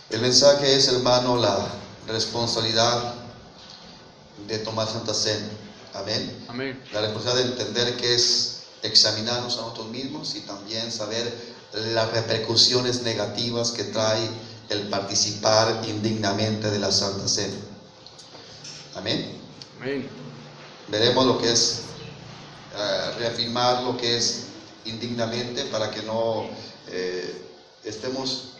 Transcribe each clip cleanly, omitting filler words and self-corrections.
El mensaje es, hermano, la responsabilidad de tomar Santa Cena. Amén. Amén. La responsabilidad de entender que es examinarnos a nosotros mismos y también saber las repercusiones negativas que trae el participar indignamente de la Santa Cena. Amén. Amén. Veremos lo que es reafirmar lo que es indignamente, para que no estemos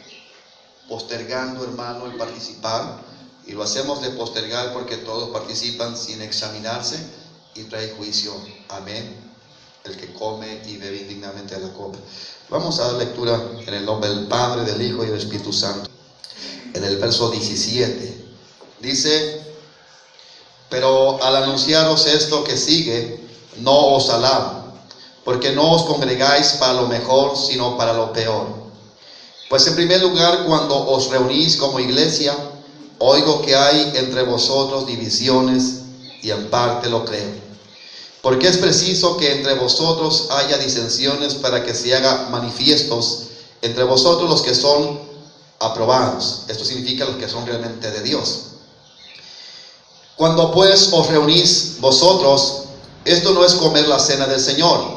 postergando, hermano, el participar. Y lo hacemos de postergar porque todos participan sin examinarse y trae juicio. Amén. El que come y bebe indignamente de la copa. Vamos a dar lectura en el nombre del Padre, del Hijo y del Espíritu Santo. En el verso 17 dice: pero al anunciaros esto que sigue, no os alabo, porque no os congregáis para lo mejor, sino para lo peor. Pues en primer lugar, cuando os reunís como iglesia, oigo que hay entre vosotros divisiones, y en parte lo creo. Porque es preciso que entre vosotros haya disensiones, para que se haga manifiestos entre vosotros los que son aprobados. Esto significa los que son realmente de Dios. Cuando pues os reunís vosotros, esto no es comer la cena del Señor,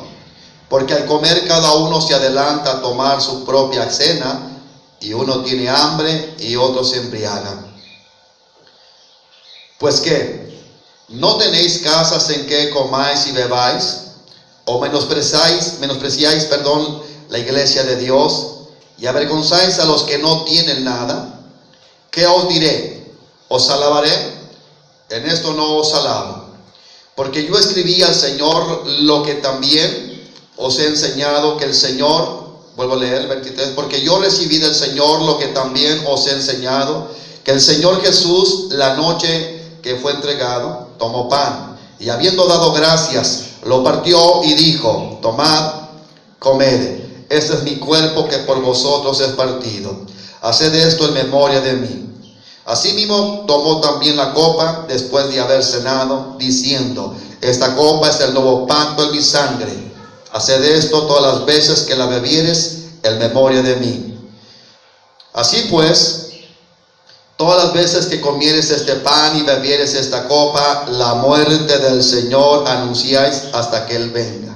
porque al comer cada uno se adelanta a tomar su propia cena, y uno tiene hambre y otro se embriaga. Pues ¿qué? ¿No tenéis casas en que comáis y bebáis? ¿O menospreciáis la iglesia de Dios y avergonzáis a los que no tienen nada? ¿Qué os diré? ¿Os alabaré? En esto no os alabo, porque yo escribí al Señor lo que también os he enseñado, que el Señor, vuelvo a leer el 23, porque yo recibí del Señor lo que también os he enseñado, que el Señor Jesús, la noche que fue entregado, tomó pan, y habiendo dado gracias, lo partió y dijo: tomad, comed, este es mi cuerpo que por vosotros es partido, haced esto en memoria de mí. Asimismo tomó también la copa después de haber cenado, diciendo: esta copa es el nuevo pacto en mi sangre, haced esto todas las veces que la bebieres en memoria de mí. Así pues, todas las veces que comieres este pan y bebieres esta copa, la muerte del Señor anunciáis hasta que Él venga.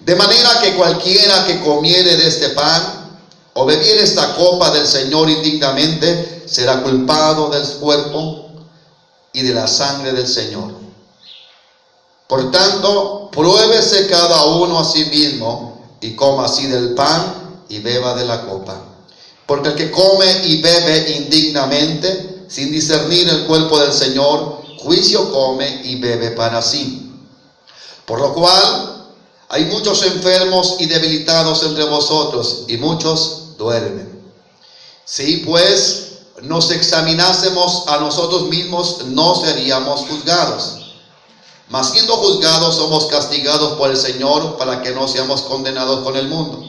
De manera que cualquiera que comiere de este pan o bebiere esta copa del Señor indignamente, será culpado del cuerpo y de la sangre del Señor. Por tanto, pruébese cada uno a sí mismo, y coma así del pan y beba de la copa. Porque el que come y bebe indignamente, sin discernir el cuerpo del Señor, juicio come y bebe para sí. Por lo cual, hay muchos enfermos y debilitados entre vosotros, y muchos duermen. Si pues nos examinásemos a nosotros mismos, no seríamos juzgados. Mas siendo juzgados, somos castigados por el Señor, para que no seamos condenados con el mundo.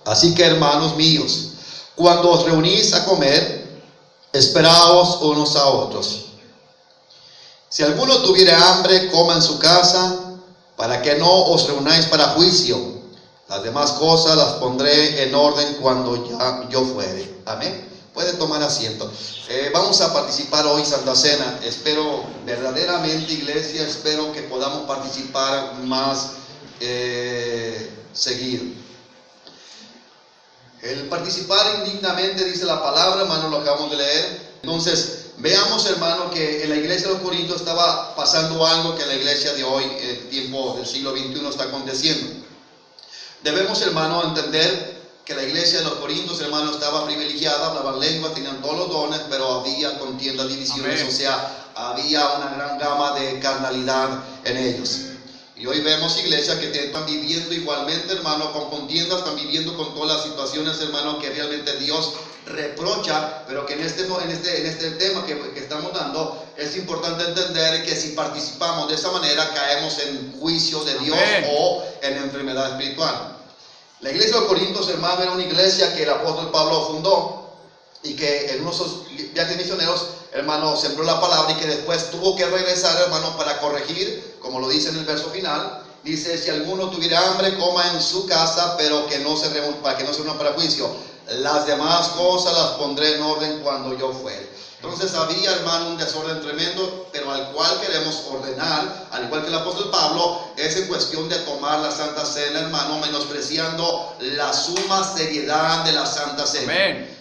Así que, hermanos míos, cuando os reunís a comer, esperaos unos a otros. Si alguno tuviera hambre, coma en su casa, para que no os reunáis para juicio. Las demás cosas las pondré en orden cuando ya yo fuere. Amén. Pueden tomar asiento. Vamos a participar hoy Santa Cena. Espero verdaderamente, iglesia, espero que podamos participar más seguido. El participar indignamente, dice la palabra, hermano, lo acabamos de leer. Entonces, veamos, hermano, que en la iglesia de los Corintios estaba pasando algo que en la iglesia de hoy, el tiempo del siglo XXI, está aconteciendo. Debemos, hermano, entender que la iglesia de los Corintios, hermano, estaba privilegiada, hablaban lenguas, tenían todos los dones, pero había contiendas, divisiones. Amén. O sea, había una gran gama de carnalidad en ellos. Y hoy vemos iglesias que están viviendo igualmente, hermano, con contiendas, están viviendo con todas las situaciones, hermano, que realmente Dios reprocha, pero que en este tema que estamos dando, es importante entender que si participamos de esa manera, caemos en juicio de Dios. Amén. O en enfermedad espiritual. La iglesia de los Corintios, hermano, era una iglesia que el apóstol Pablo fundó, y que en unos viajes misioneros, hermano, sembró la palabra, y que después tuvo que regresar, hermano, para corregir, como lo dice en el verso final. Dice: si alguno tuviera hambre, coma en su casa, pero que no se reúna, para que no se reúna para juicio. las demás cosas las pondré en orden cuando yo fuere. Entonces había, hermano, un desorden tremendo, pero al cual queremos ordenar, al igual que el apóstol Pablo, es en cuestión de tomar la Santa Cena, hermano, menospreciando la suma seriedad de la Santa Cena. Amén.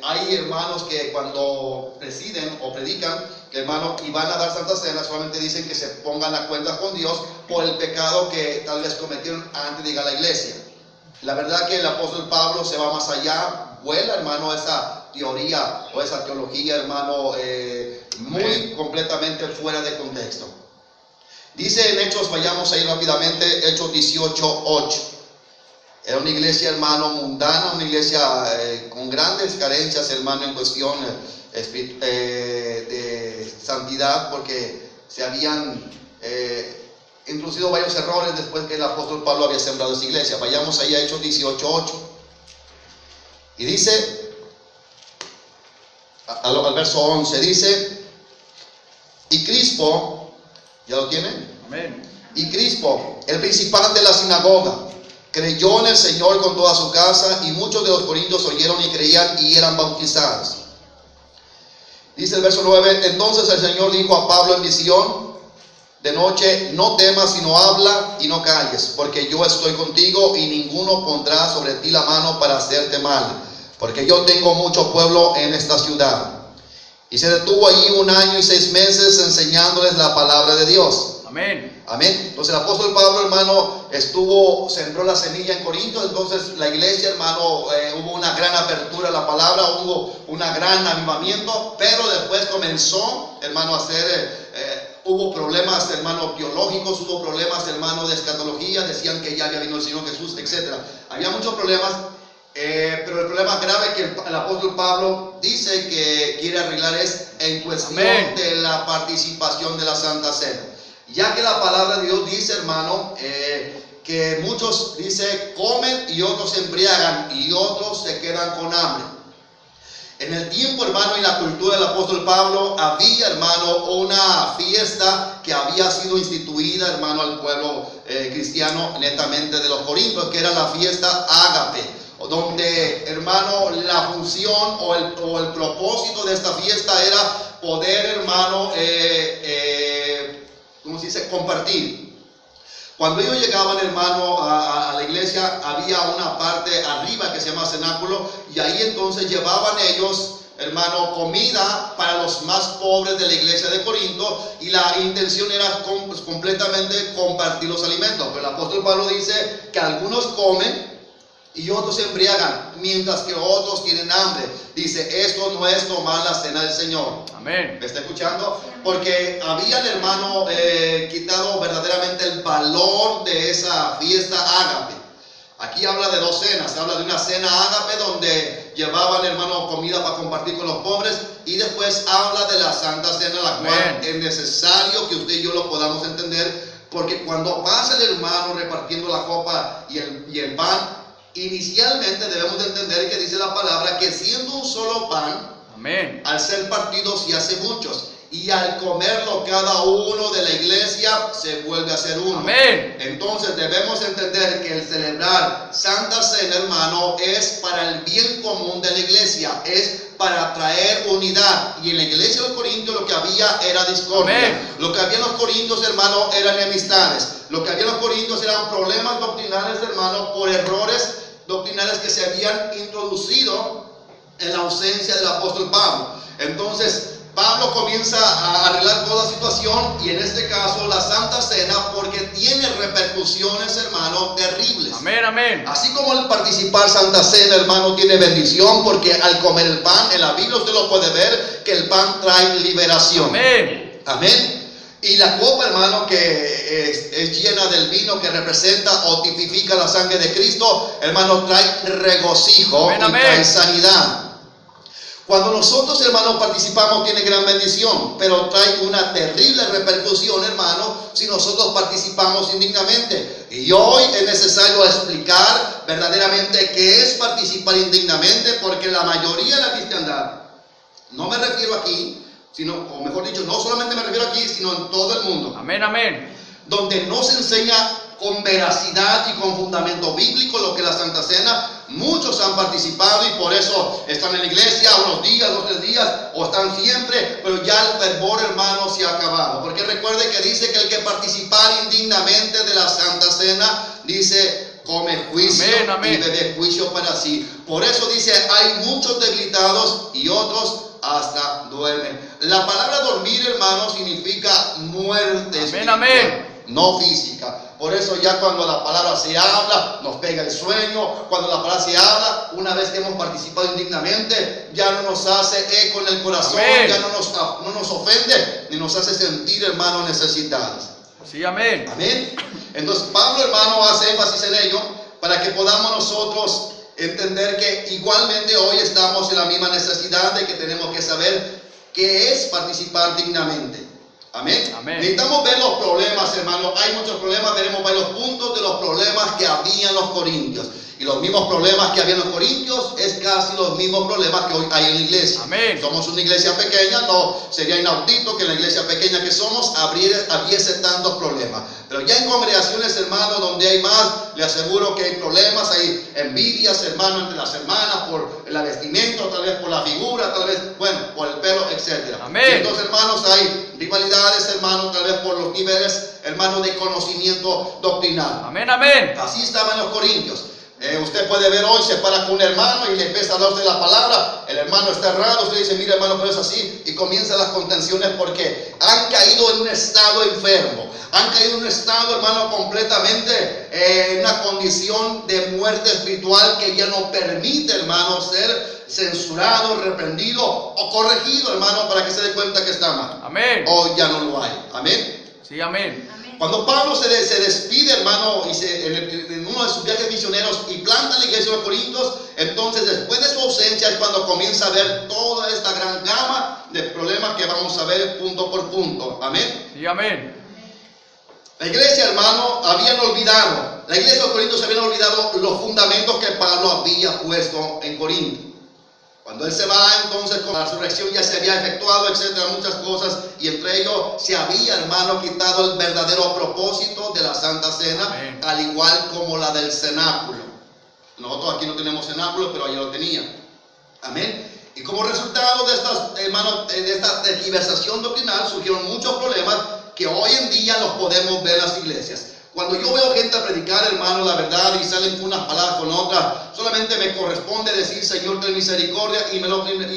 Hay hermanos que cuando presiden o predican, que hermano, y van a dar Santa Cena, solamente dicen que se pongan a cuenta con Dios por el pecado que tal vez cometieron antes de llegar a la iglesia. La verdad que el apóstol Pablo se va más allá, vuela, hermano, esa teoría o esa teología, hermano, muy completamente fuera de contexto. Dice en Hechos, vayamos ahí rápidamente, Hechos 18:8. Era una iglesia, hermano, mundana, una iglesia con grandes carencias, hermano, en cuestión de santidad, porque se habían introducido varios errores después que el apóstol Pablo había sembrado esa iglesia. Vayamos ahí a Hechos 18:8. Y dice, al verso 11, dice, y Crispo, ¿ya lo tienen? Amén. Y Crispo, el principal de la sinagoga, creyó en el Señor con toda su casa, y muchos de los corintios oyeron y creían y eran bautizados. Dice el verso 9, entonces el Señor dijo a Pablo en visión de noche, no temas, sino habla y no calles, porque yo estoy contigo y ninguno pondrá sobre ti la mano para hacerte mal, porque yo tengo mucho pueblo en esta ciudad. Y se detuvo allí 1 año y 6 meses enseñándoles la palabra de Dios. Amén. Amén. Entonces el apóstol Pablo, hermano, sembró la semilla en Corinto. Entonces la iglesia, hermano, hubo una gran apertura a la palabra, hubo un gran avivamiento, pero después comenzó, hermano, a hacer, hubo problemas, hermano, teológicos, hubo problemas, hermano, de escatología, decían que ya había venido el Señor Jesús, etc. Había muchos problemas, pero el problema grave que el apóstol Pablo dice que quiere arreglar es en cuestión Amén. de la participación de la Santa Cena. Ya que la palabra de Dios dice, hermano, que muchos, dice, comen y otros se embriagan y otros se quedan con hambre. En el tiempo, hermano, y la cultura del apóstol Pablo, había, hermano, una fiesta que había sido instituida, hermano, al pueblo cristiano netamente de los corintios, que era la fiesta ágape, donde, hermano, la función o el propósito de esta fiesta era poder, hermano, ¿cómo se dice? Compartir. Cuando ellos llegaban, hermano, a la iglesia, había una parte arriba que se llama cenáculo, y ahí entonces llevaban ellos, hermano, comida para los más pobres de la iglesia de Corinto, y la intención era completamente compartir los alimentos. Pero el apóstol Pablo dice que algunos comen y otros se embriagan, mientras que otros tienen hambre. Dice, esto no es tomar la cena del Señor. Amén. ¿Me está escuchando? Porque habían, hermano, quitado verdaderamente el valor de esa fiesta ágape. Aquí habla de 2 cenas. Habla de una cena ágape donde llevaban, hermano, comida para compartir con los pobres, y después habla de la Santa Cena, la cual es necesario que usted y yo lo podamos entender, porque cuando pasa el hermano repartiendo la copa y el pan, inicialmente debemos de entender que dice la palabra que siendo un solo pan, Amén. al ser partidos se hace muchos, y al comerlo cada uno de la iglesia se vuelve a ser uno. Amén. Entonces debemos entender que el celebrar Santa Cena, hermano, es para el bien común de la iglesia, es para traer unidad. Y en la iglesia de los Corintios lo que había era discordia. Amén. Lo que había en los Corintios, hermano, eran enemistades. Lo que había en los Corintios eran problemas doctrinales, hermano, por errores doctrinales que se habían introducido en la ausencia del apóstol Pablo. Entonces Pablo comienza a arreglar toda la situación, y en este caso la Santa Cena, porque tiene repercusiones, hermano, terribles. Amén, amén. Así como el participar Santa Cena, hermano, tiene bendición, porque al comer el pan, en la Biblia usted lo puede ver, que el pan trae liberación. Amén. Amén. Y la copa, hermano, que es llena del vino que representa o tipifica la sangre de Cristo, hermano, trae regocijo. Amén, y amén. trae sanidad. Cuando nosotros, hermanos, participamos, tiene gran bendición, pero trae una terrible repercusión, hermano, si nosotros participamos indignamente. Y hoy es necesario explicar verdaderamente qué es participar indignamente, porque la mayoría de la cristiandad, no me refiero aquí, sino, o mejor dicho, no solamente me refiero aquí, sino en todo el mundo, Amén, amén. donde no se enseña con veracidad y con fundamento bíblico lo que es la Santa Cena. Muchos han participado y por eso están en la iglesia unos días, 2 o 3 días, o están siempre, pero ya el fervor, hermano, se ha acabado. Porque recuerde que dice que el que participar indignamente de la Santa Cena, dice, come juicio. Amén, amén. Y bebe juicio para sí. Por eso dice, hay muchos debilitados y otros hasta duermen. La palabra dormir, hermano, significa muerte espiritual, amén. no física. Por eso ya cuando la palabra se habla, nos pega el sueño. Cuando la palabra se habla, una vez que hemos participado indignamente, ya no nos hace eco en el corazón, amén. ya no nos ofende, ni nos hace sentir, hermano, necesitados. Sí, amén. Amén. Entonces Pablo, hermano, hace énfasis en ello para que podamos nosotros entender que igualmente hoy estamos en la misma necesidad de que tenemos que saber qué es participar dignamente. Amén. Amén. Necesitamos ver los problemas, hermano. Hay muchos problemas. Veremos varios puntos de los problemas que había en los corintios. Y los mismos problemas que había en los corintios es casi los mismos problemas que hoy hay en la iglesia. Amén. Somos una iglesia pequeña, no sería inaudito que en la iglesia pequeña que somos hubiese tantos problemas. Pero ya en congregaciones, hermano, donde hay más, le aseguro que hay problemas, hay envidias, hermano, entre las hermanas por la vestimenta, tal vez por la figura, tal vez, bueno, por el pelo, etc. Amén. Y entonces, hermanos, hay rivalidades, hermano, tal vez por los niveles, hermano, de conocimiento doctrinal. Amén, amén. Así estaban los corintios. Usted puede ver hoy, se para con un hermano y le empieza a hablar de la palabra. El hermano está errado, usted dice, mira, hermano, pero es así. Y comienzan las contenciones porque han caído en un estado enfermo. Han caído en un estado, hermano, completamente en una condición de muerte espiritual que ya no permite, hermano, ser censurado, reprendido o corregido, hermano, para que se dé cuenta que está mal. Amén. Hoy ya no lo hay. Amén. Sí, amén. Cuando Pablo se despide, hermano, y en uno de sus viajes misioneros y planta la iglesia de Corintios, entonces después de su ausencia es cuando comienza a ver toda esta gran gama de problemas que vamos a ver punto por punto. Amén. Sí, amén. La iglesia, hermano, habían olvidado, la iglesia de Corintios habían olvidado los fundamentos que Pablo había puesto en Corinto. Cuando él se va, entonces con la resurrección ya se había efectuado, etcétera, muchas cosas, y entre ellos se había, hermano, quitado el verdadero propósito de la Santa Cena, amén. al igual como la del cenáculo. Nosotros aquí no tenemos cenáculo, pero allá lo tenían. Amén. Y como resultado de estas, hermano, de esta tergiversación doctrinal, surgieron muchos problemas que hoy en día los podemos ver en las iglesias. Cuando yo veo gente a predicar, hermano, la verdad y salen unas palabras con otras, solamente me corresponde decir, Señor, ten misericordia, y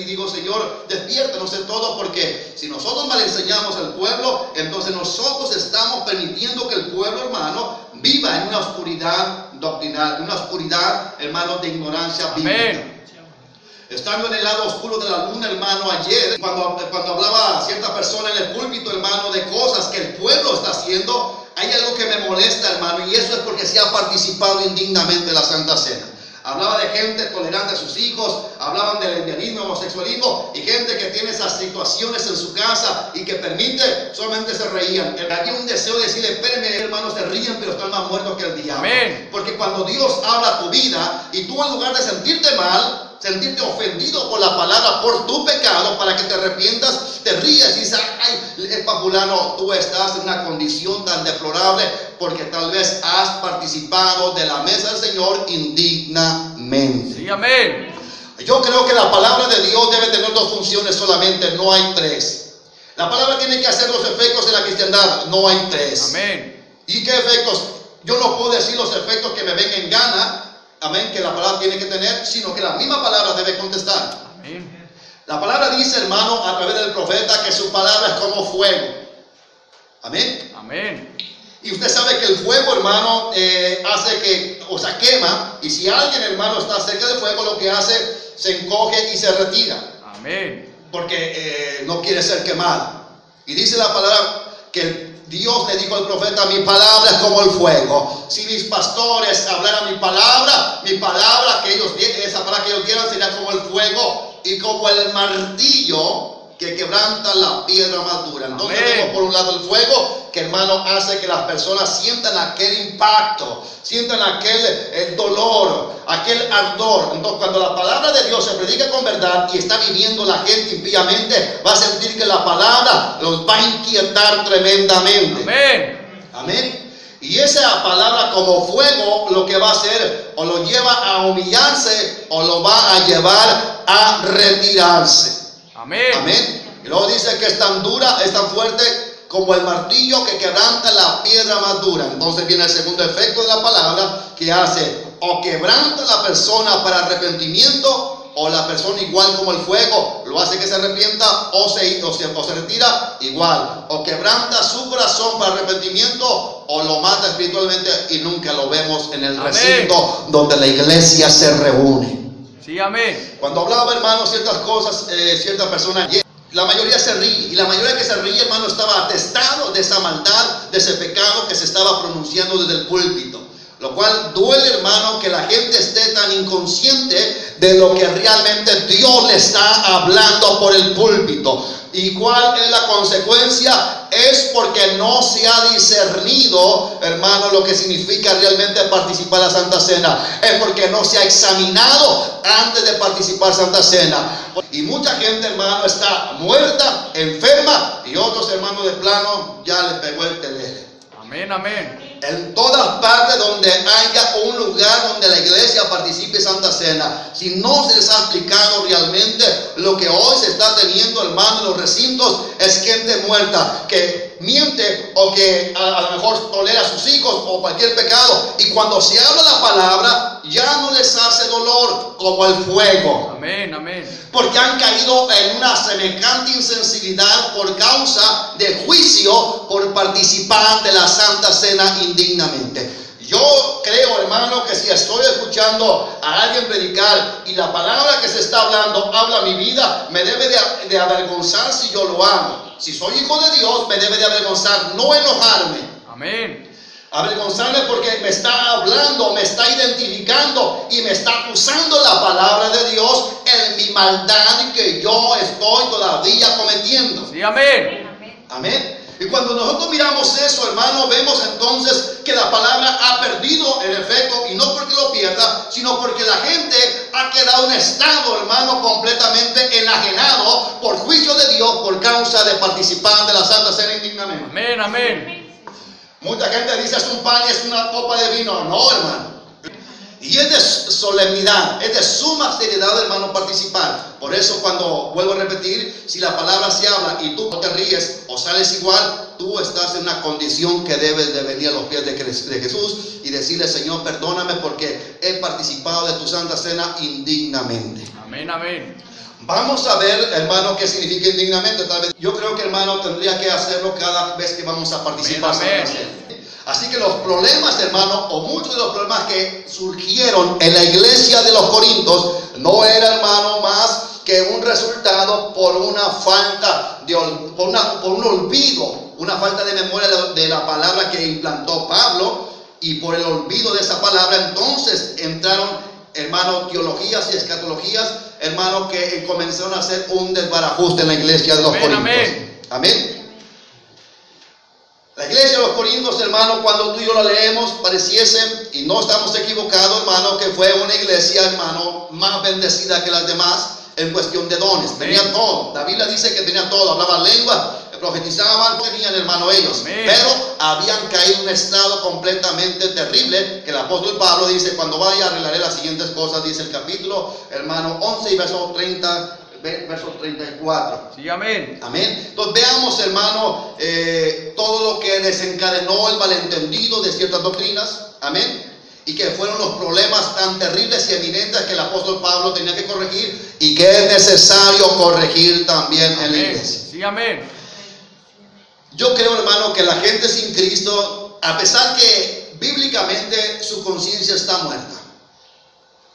digo, Señor, despiértanos de todo, porque si nosotros mal enseñamos al pueblo, entonces nosotros estamos permitiendo que el pueblo, hermano, viva en una oscuridad doctrinal, en una oscuridad, hermano, de ignorancia bíblica. Amén. Estando en el lado oscuro de la luna, hermano, ayer, cuando hablaba cierta persona en el púlpito, hermano, de cosas que el pueblo está haciendo, hay algo que me molesta, hermano, y eso es porque se ha participado indignamente en la Santa Cena. Hablaba de gente tolerante a sus hijos, hablaban del lesbianismo, homosexualismo, y gente que tiene esas situaciones en su casa y que permite, solamente se reían. Había un deseo de decirle, espérenme, hermanos, se ríen, pero están más muertos que el diablo. Amén. Porque cuando Dios habla a tu vida, y tú en lugar de sentirte mal, sentirte ofendido por la palabra, por tu pecado, para que te arrepientas, te ríes y dices, ay, fulano, tú estás en una condición tan deplorable porque tal vez has participado de la mesa del Señor indignamente. Sí, amén. Yo creo que la palabra de Dios debe tener 2 funciones solamente, no hay 3. La palabra tiene que hacer los efectos de la cristiandad, no hay 3. Amén. ¿Y qué efectos? Yo no puedo decir los efectos que me vengan en gana, amén, que la palabra tiene que tener, sino que la misma palabra debe contestar. Amén. La palabra dice, hermano, a través del profeta, que su palabra es como fuego. Amén. Amén. Y usted sabe que el fuego, hermano, hace que, o sea, quema. Y si alguien, hermano, está cerca del fuego, lo que hace, se encoge y se retira. Amén. Porque no quiere ser quemado. Y dice la palabra que Dios le dijo al profeta, mi palabra es como el fuego. Si mis pastores hablaran mi palabra que ellos tienen, esa palabra que ellos dieran sería como el fuego y como el martillo que quebranta la piedra más dura. Entonces tenemos por un lado el fuego, que hermano hace que las personas sientan aquel impacto, sientan el dolor, aquel ardor. Entonces cuando la palabra de Dios se predica con verdad y está viviendo la gente impíamente, va a sentir que la palabra los va a inquietar tremendamente. Amén. Amén. Y esa palabra como fuego lo que va a hacer o lo lleva a humillarse o lo va a llevar a retirarse. Amén. Amén. Y luego dice que es tan dura, es tan fuerte como el martillo que quebranta la piedra más dura. Entonces viene el segundo efecto de la palabra, que hace o quebranta a la persona para arrepentimiento, o la persona igual como el fuego lo hace que se arrepienta o se retira igual, o quebranta su corazón para arrepentimiento o lo mata espiritualmente y nunca lo vemos en el recinto donde la iglesia se reúne. Sí, amén. Cuando hablaba, hermano, ciertas cosas, ciertas personas, la mayoría se ríe, y la mayoría que se ríe, hermano, estaba atestado de esa maldad, de ese pecado que se estaba pronunciando desde el púlpito. Lo cual duele, hermano, que la gente esté tan inconsciente de lo que realmente Dios le está hablando por el púlpito. ¿Y cuál es la consecuencia? Es porque no se ha discernido, hermano, lo que significa realmente participar en la Santa Cena. Es porque no se ha examinado antes de participar en Santa Cena. Y mucha gente, hermano, está muerta, enferma, y otros, hermanos, de plano ya les pegó el telele. Amén, amén. En todas partes donde haya un lugar donde la iglesia participe en Santa Cena, si no se les ha explicado realmente lo que hoy se está teniendo, hermano, en los recintos, es gente muerta que miente o que a lo mejor tolera a sus hijos o cualquier pecado, y cuando se habla la palabra ya no les hace dolor como el fuego. Amén, amén. Porque han caído en una semejante insensibilidad por causa de juicio por participar de la Santa Cena indignamente. Yo creo, hermano, que si estoy escuchando a alguien predicar y la palabra que se está hablando habla mi vida, me debe de avergonzar si yo lo hago. Si soy hijo de Dios, me debe de avergonzar, no enojarme. Amén. Avergonzarme porque me está hablando, me está identificando y me está acusando la palabra de Dios en mi maldad y que yo estoy todavía cometiendo. Sí, amén. Amén. Y cuando nosotros miramos eso, hermano, vemos entonces que la palabra ha perdido el efecto, y no porque lo pierda, sino porque la gente ha quedado en estado, hermano, completamente enajenado por juicio de Dios por causa de participar de la Santa Cena indignamente. Amén, amén. Mucha gente dice es un pan y es una copa de vino. No, hermano. Y es de solemnidad, es de suma seriedad, hermano, participar. Por eso, cuando vuelvo a repetir, si la palabra se habla y tú no te ríes o sales igual, tú estás en una condición que debes de venir a los pies de Jesús y decirle: Señor, perdóname porque he participado de tu Santa Cena indignamente. Amén, amén. Vamos a ver, hermano, qué significa indignamente. Tal vez yo creo que, hermano, tendría que hacerlo cada vez que vamos a participar. Amén, amén. Así que los problemas, hermano, o muchos de los problemas que surgieron en la iglesia de los Corintios, no era, hermano, más que un resultado por una falta de por un olvido, una falta de memoria de la palabra que implantó Pablo, y por el olvido de esa palabra entonces entraron, hermano, teologías y escatologías, hermano, que comenzaron a hacer un desbarajuste en la iglesia de los Corintios. Amén. Amén. La iglesia de los Corintios, hermano, cuando tú y yo la leemos, pareciese, y no estamos equivocados, hermano, que fue una iglesia, hermano, más bendecida que las demás en cuestión de dones. Tenía todo. La Biblia dice que tenía todo. Hablaban lengua, profetizaban, tenían, hermano, ellos. Amén. Pero habían caído en un estado completamente terrible, que el apóstol Pablo dice: cuando vaya arreglaré las siguientes cosas, dice el capítulo, hermano, 11 y verso 30. Verso 34. Sí, amén. Amén. Entonces veamos, hermano, todo lo que desencadenó el malentendido de ciertas doctrinas. Amén. Y que fueron los problemas tan terribles y evidentes que el apóstol Pablo tenía que corregir, y que es necesario corregir también en la iglesia. Sí, amén. Yo creo, hermano, que la gente sin Cristo, a pesar que bíblicamente su conciencia está muerta.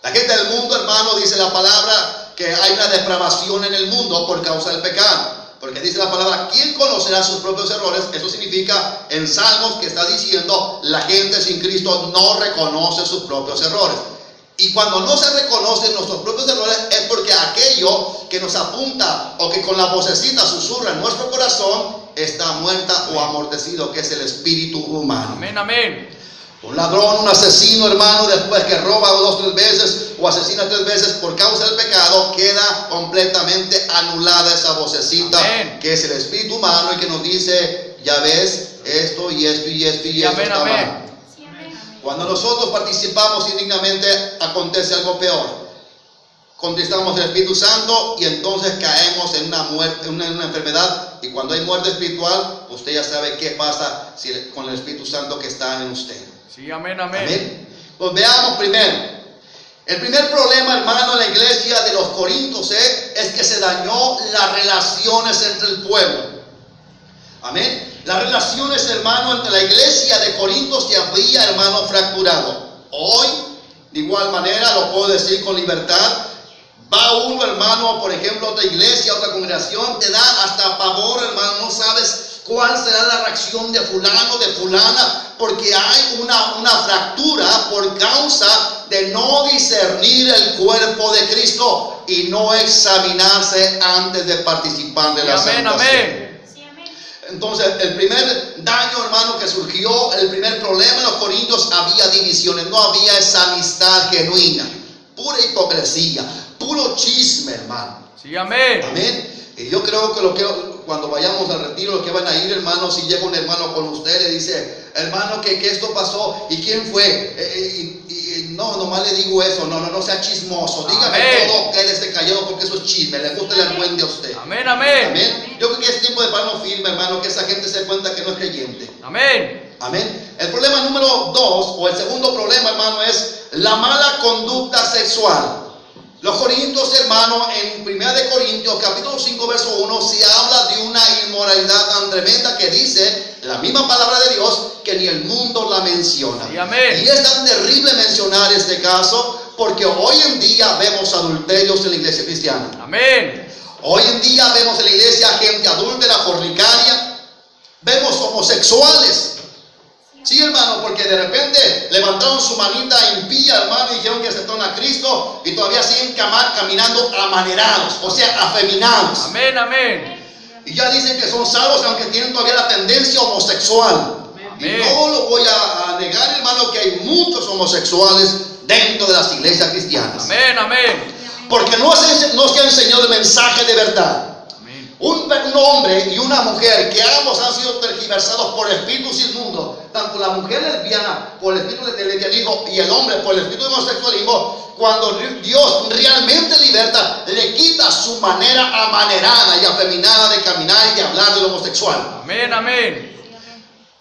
La gente del mundo, hermano, dice la palabra que hay una depravación en el mundo por causa del pecado. Porque dice la palabra: ¿quién conocerá sus propios errores? Eso significa en Salmos que está diciendo la gente sin Cristo no reconoce sus propios errores. Y cuando no se reconocen nuestros propios errores es porque aquello que nos apunta o que con la vocecita susurra en nuestro corazón está muerta o amortecido, que es el espíritu humano. Amén, amén. Un ladrón, un asesino, hermano, después que roba 2 o 3 veces o asesina 3 veces por causa del pecado, queda completamente anulada esa vocecita. Amén. Que es el espíritu humano y que nos dice: ya ves, esto y esto y esto y Sí, esto amén, está amén. mal. Cuando nosotros participamos indignamente, acontece algo peor. Contristamos el Espíritu Santo y entonces caemos en una muerte, en una enfermedad. Y cuando hay muerte espiritual, usted ya sabe qué pasa con el Espíritu Santo que está en usted. Sí, amén, amén. Amén. Pues veamos primero. El primer problema, hermano, en la iglesia de los Corintios es que se dañó las relaciones entre el pueblo. Amén. Las relaciones, hermano, entre la iglesia de Corintios se había, hermano, fracturado. Hoy, de igual manera, lo puedo decir con libertad. Va uno, hermano, por ejemplo, a otra iglesia, a otra congregación, te da hasta pavor, hermano, no sabes cuál será la reacción de fulano, de fulana, porque hay una fractura por causa de no discernir el cuerpo de Cristo y no examinarse antes de participar de la Amén, Santa amén. Cena. Entonces, el primer daño, hermano, que surgió, el primer problema en los Corintios, había divisiones, no había esa amistad genuina, pura hipocresía, puro chisme, hermano. Sí, amén. Amén. Y yo creo que cuando vayamos al retiro, los que van a ir, hermano, si llega un hermano con usted, le dice, hermano, que esto pasó, ¿y quién fue? No, nomás le digo eso, no sea chismoso, dígame Amén. todo, quédese callado porque eso es chisme, le gusta el argüente a usted. Amén, amén. Amén. Yo creo que es tiempo de pararnos firme, hermano, que esa gente se dé cuenta que no es creyente. Amén. Amén. El problema número 2, o el segundo problema, hermano, es la mala conducta sexual. Los Corintios, hermano, en 1 de Corintios, capítulo 5, verso 1, se habla de una inmoralidad tan tremenda que dice la misma palabra de Dios que ni el mundo la menciona. Sí, amén. Y es tan terrible mencionar este caso porque hoy en día vemos adulterios en la iglesia cristiana. Amén. Hoy en día vemos en la iglesia gente adúltera, fornicaria, vemos homosexuales. Sí, hermano, porque de repente levantaron su manita impía, hermano, y dijeron que aceptaron a Cristo y todavía siguen caminando amanerados, o sea, afeminados. Amén, amén. Y ya dicen que son salvos aunque tienen todavía la tendencia homosexual. Y Amén. no lo voy a negar, hermano, que hay muchos homosexuales dentro de las iglesias cristianas. Amén, amén. Porque no se ha enseñado el mensaje de verdad. Amén. Un hombre y una mujer que ambos han sido tergiversados por espíritus inmundos, tanto la mujer lesbiana por el espíritu del lesbianismo y el hombre por el espíritu del homosexualismo, cuando Dios realmente liberta, le quita su manera amanerada y afeminada de caminar y de hablar del homosexual. Amén, amén.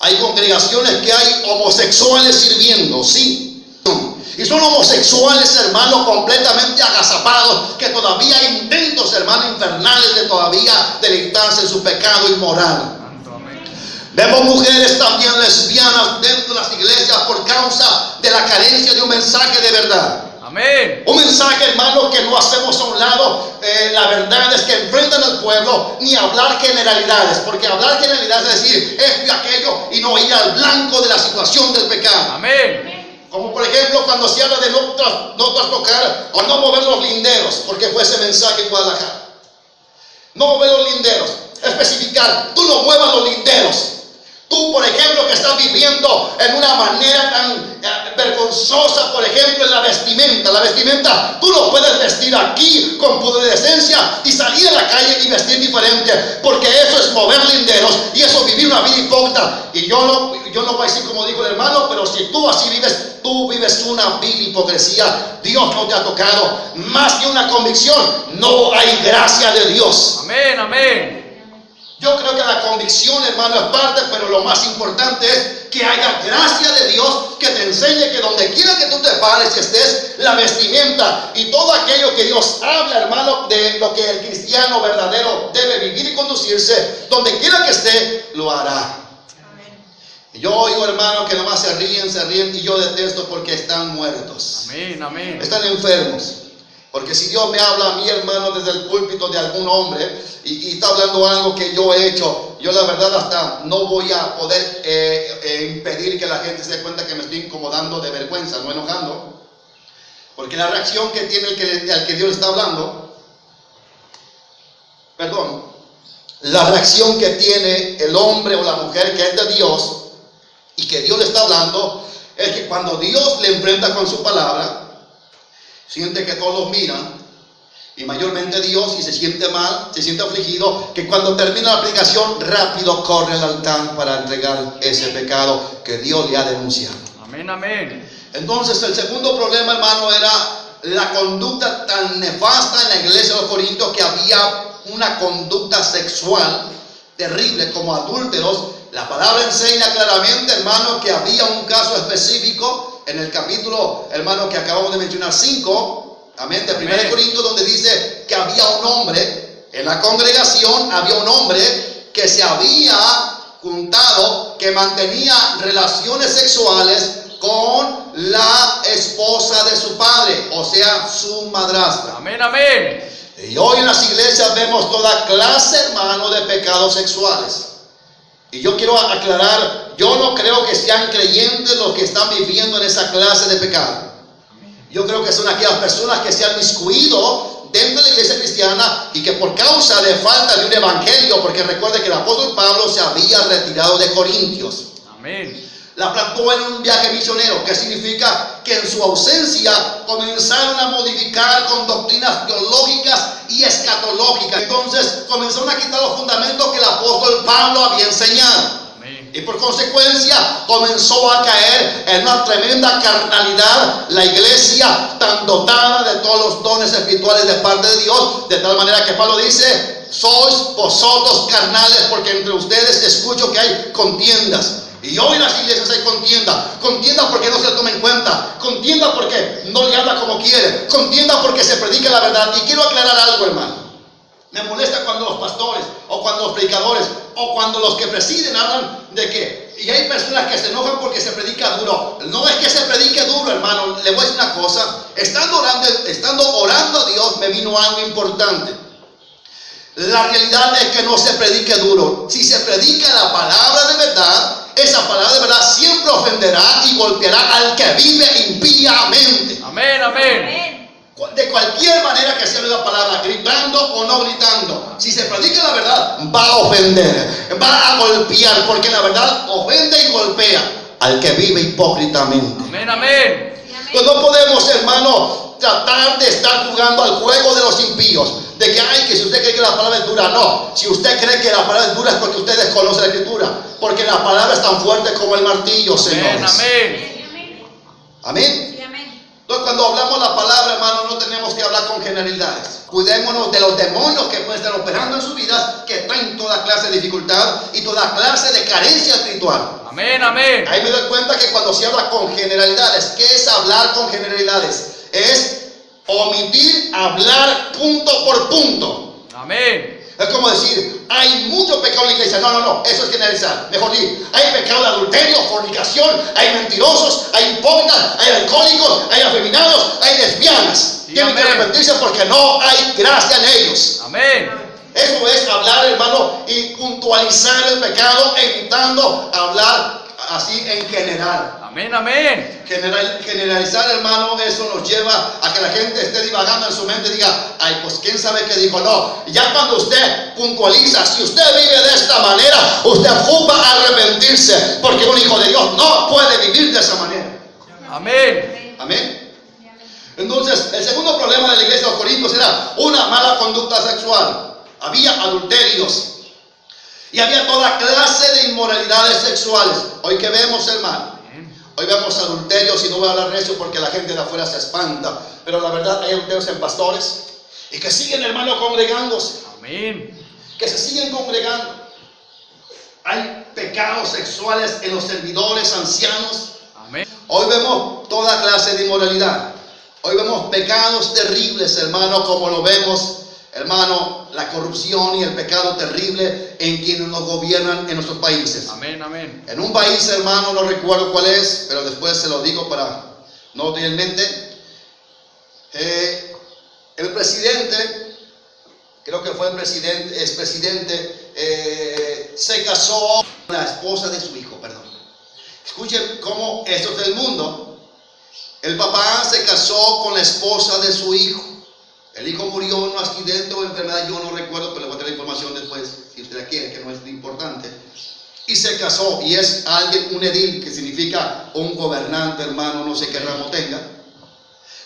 Hay congregaciones que hay homosexuales sirviendo, sí. Y son homosexuales, hermanos, completamente agazapados, que todavía hay intentos, hermanos, infernales de todavía deleitarse en su pecado inmoral. Santo, amén. Vemos mujeres también lesbianas dentro de las iglesias por causa de la carencia de un mensaje de verdad. Amén. Un mensaje, hermano, que no hacemos a un lado. La verdad es que enfrentan al pueblo, ni hablar generalidades, porque hablar generalidades es decir esto y aquello y no ir al blanco de la situación del pecado. Amén. Como por ejemplo cuando se habla de no trastocar o no mover los linderos, porque fue ese mensaje en Guadalajara. No mover los linderos, especificar, tú no muevas los linderos. Tú, por ejemplo, que estás viviendo en una manera tan vergonzosa, por ejemplo, en la vestimenta, tú no puedes vestir aquí con pudedecencia y salir a la calle y vestir diferente, porque eso es mover linderos y eso es vivir una vida hipócrita. Y yo no voy a decir como dijo el hermano, pero si tú así vives, tú vives una vil hipocresía. Dios no te ha tocado. Más que una convicción, no hay gracia de Dios. Amén, amén. Yo creo que la convicción, hermano, es parte, pero lo más importante es que haya gracia de Dios que te enseñe que donde quiera que tú te pares y estés, la vestimenta y todo aquello que Dios habla, hermano, de lo que el cristiano verdadero debe vivir y conducirse, donde quiera que esté, lo hará. Y yo oigo, hermano, que nomás se ríen y yo detesto porque están muertos. Amén, amén. Están enfermos. Porque si Dios me habla a mí, hermano, desde el púlpito de algún hombre y está hablando algo que yo he hecho, yo la verdad hasta no voy a poder impedir que la gente se dé cuenta que me estoy incomodando de vergüenza, no enojando. Porque la reacción que tiene al que Dios le está hablando, la reacción que tiene el hombre o la mujer que es de Dios y que Dios le está hablando, es que cuando Dios le enfrenta con su palabra, siente que todos miran y mayormente Dios, y se siente mal, se siente afligido, que cuando termina la predicación rápido corre al altar para entregar ese pecado que Dios le ha denunciado. Amén, amén. Entonces el segundo problema, hermano, era la conducta tan nefasta en la iglesia de los Corintios, que había una conducta sexual terrible como adúlteros. La palabra enseña claramente, hermano, que había un caso específico en el capítulo, hermano, que acabamos de mencionar, 5, amén, de 1 Corintios, donde dice que había un hombre en la congregación, había un hombre que se había juntado, que mantenía relaciones sexuales con la esposa de su padre, o sea, su madrastra. Amén, amén. Y hoy en las iglesias vemos toda clase, hermano, de pecados sexuales. Y yo quiero aclarar, yo no creo que sean creyentes los que están viviendo en esa clase de pecado. Yo creo que son aquellas personas que se han miscuido dentro de la iglesia cristiana y que por causa de falta de un evangelio, porque recuerde que el apóstol Pablo se había retirado de Corintios. Amén. La plantó en un viaje misionero, que significa que en su ausencia comenzaron a modificar con doctrinas teológicas y escatológicas. Entonces comenzaron a quitar los fundamentos que el apóstol Pablo había enseñado. Y por consecuencia comenzó a caer en una tremenda carnalidad la iglesia, tan dotada de todos los dones espirituales de parte de Dios, de tal manera que Pablo dice: sois vosotros carnales, porque entre ustedes escucho que hay contiendas. Y hoy en las iglesias hay contienda. Contienda porque no se le toma en cuenta. Contienda porque no le habla como quiere. Contienda porque se predica la verdad. Y quiero aclarar algo, hermano. Me molesta cuando los pastores, o cuando los predicadores, o cuando los que presiden hablan de que, y hay personas que se enojan porque se predica duro. No es que se predique duro, hermano. Le voy a decir una cosa. Estando orando a Dios, me vino algo importante. La realidad es que no se predique duro. Si se predica la palabra de verdad, esa palabra de verdad siempre ofenderá y golpeará al que vive impíamente. Amén, amén. De cualquier manera que sea la palabra, gritando o no gritando, si se predica la verdad, va a ofender, va a golpear, porque la verdad ofende y golpea al que vive hipócritamente. Amén, amén. Pues no podemos, hermano, tratar de estar jugando al juego de los impíos, de que que si usted cree que la palabra es dura. No, si usted cree que la palabra es dura es porque usted desconoce la escritura, porque la palabra es tan fuerte como el martillo, señores. Amén, amén. Amén. Entonces, cuando hablamos la palabra, hermano, no tenemos que hablar con generalidades. Cuidémonos de los demonios que pueden estar operando en sus vidas, que traen toda clase de dificultad y toda clase de carencia espiritual. Amén, amén. Ahí me doy cuenta que cuando se habla con generalidades, ¿qué es hablar con generalidades? Es omitir hablar punto por punto. Amén. Es como decir, hay mucho pecado en la iglesia. No, eso es generalizar. Mejor decir, hay pecado de adulterio, fornicación, hay mentirosos, hay hipócritas, hay alcohólicos, hay afeminados, hay lesbianas. Tienen que arrepentirse porque no hay gracia en ellos. Amén. Eso es hablar, hermano, y puntualizar el pecado, evitando hablar así en general. Amén, amén. Generalizar, hermano, eso nos lleva a que la gente esté divagando en su mente y diga, ay, pues quién sabe qué dijo. No, ya cuando usted puntualiza, si usted vive de esta manera, usted ocupa arrepentirse, porque un hijo de Dios no puede vivir de esa manera. Amén. Amén. Entonces, el segundo problema de la iglesia de los Corintios era una mala conducta sexual. Había adulterios y había toda clase de inmoralidades sexuales. Hoy que vemos, hermano, hoy vemos adulterios, y no voy a hablar de eso porque la gente de afuera se espanta, pero la verdad hay adulterios en pastores y que siguen, hermano, congregándose. Amén. Que se siguen congregando. Hay pecados sexuales en los servidores, ancianos. Amén. Hoy vemos toda clase de inmoralidad. Hoy vemos pecados terribles, hermano, como lo vemos, hermano, la corrupción y el pecado terrible en quienes nos gobiernan en nuestros países. Amén, amén. En un país, hermano, no recuerdo cuál es, pero después se lo digo para no tener en mente. El presidente, creo que fue el presidente, expresidente, se casó con la esposa de su hijo, perdón. Escuchen cómo esto es del mundo. El papá se casó con la esposa de su hijo. El hijo murió en un accidente o enfermedad, yo no recuerdo, pero le voy a tener la información después, si usted la quiere, que no es importante. Y se casó, y es alguien, un edil, que significa un gobernante, hermano, no sé qué ramo tenga.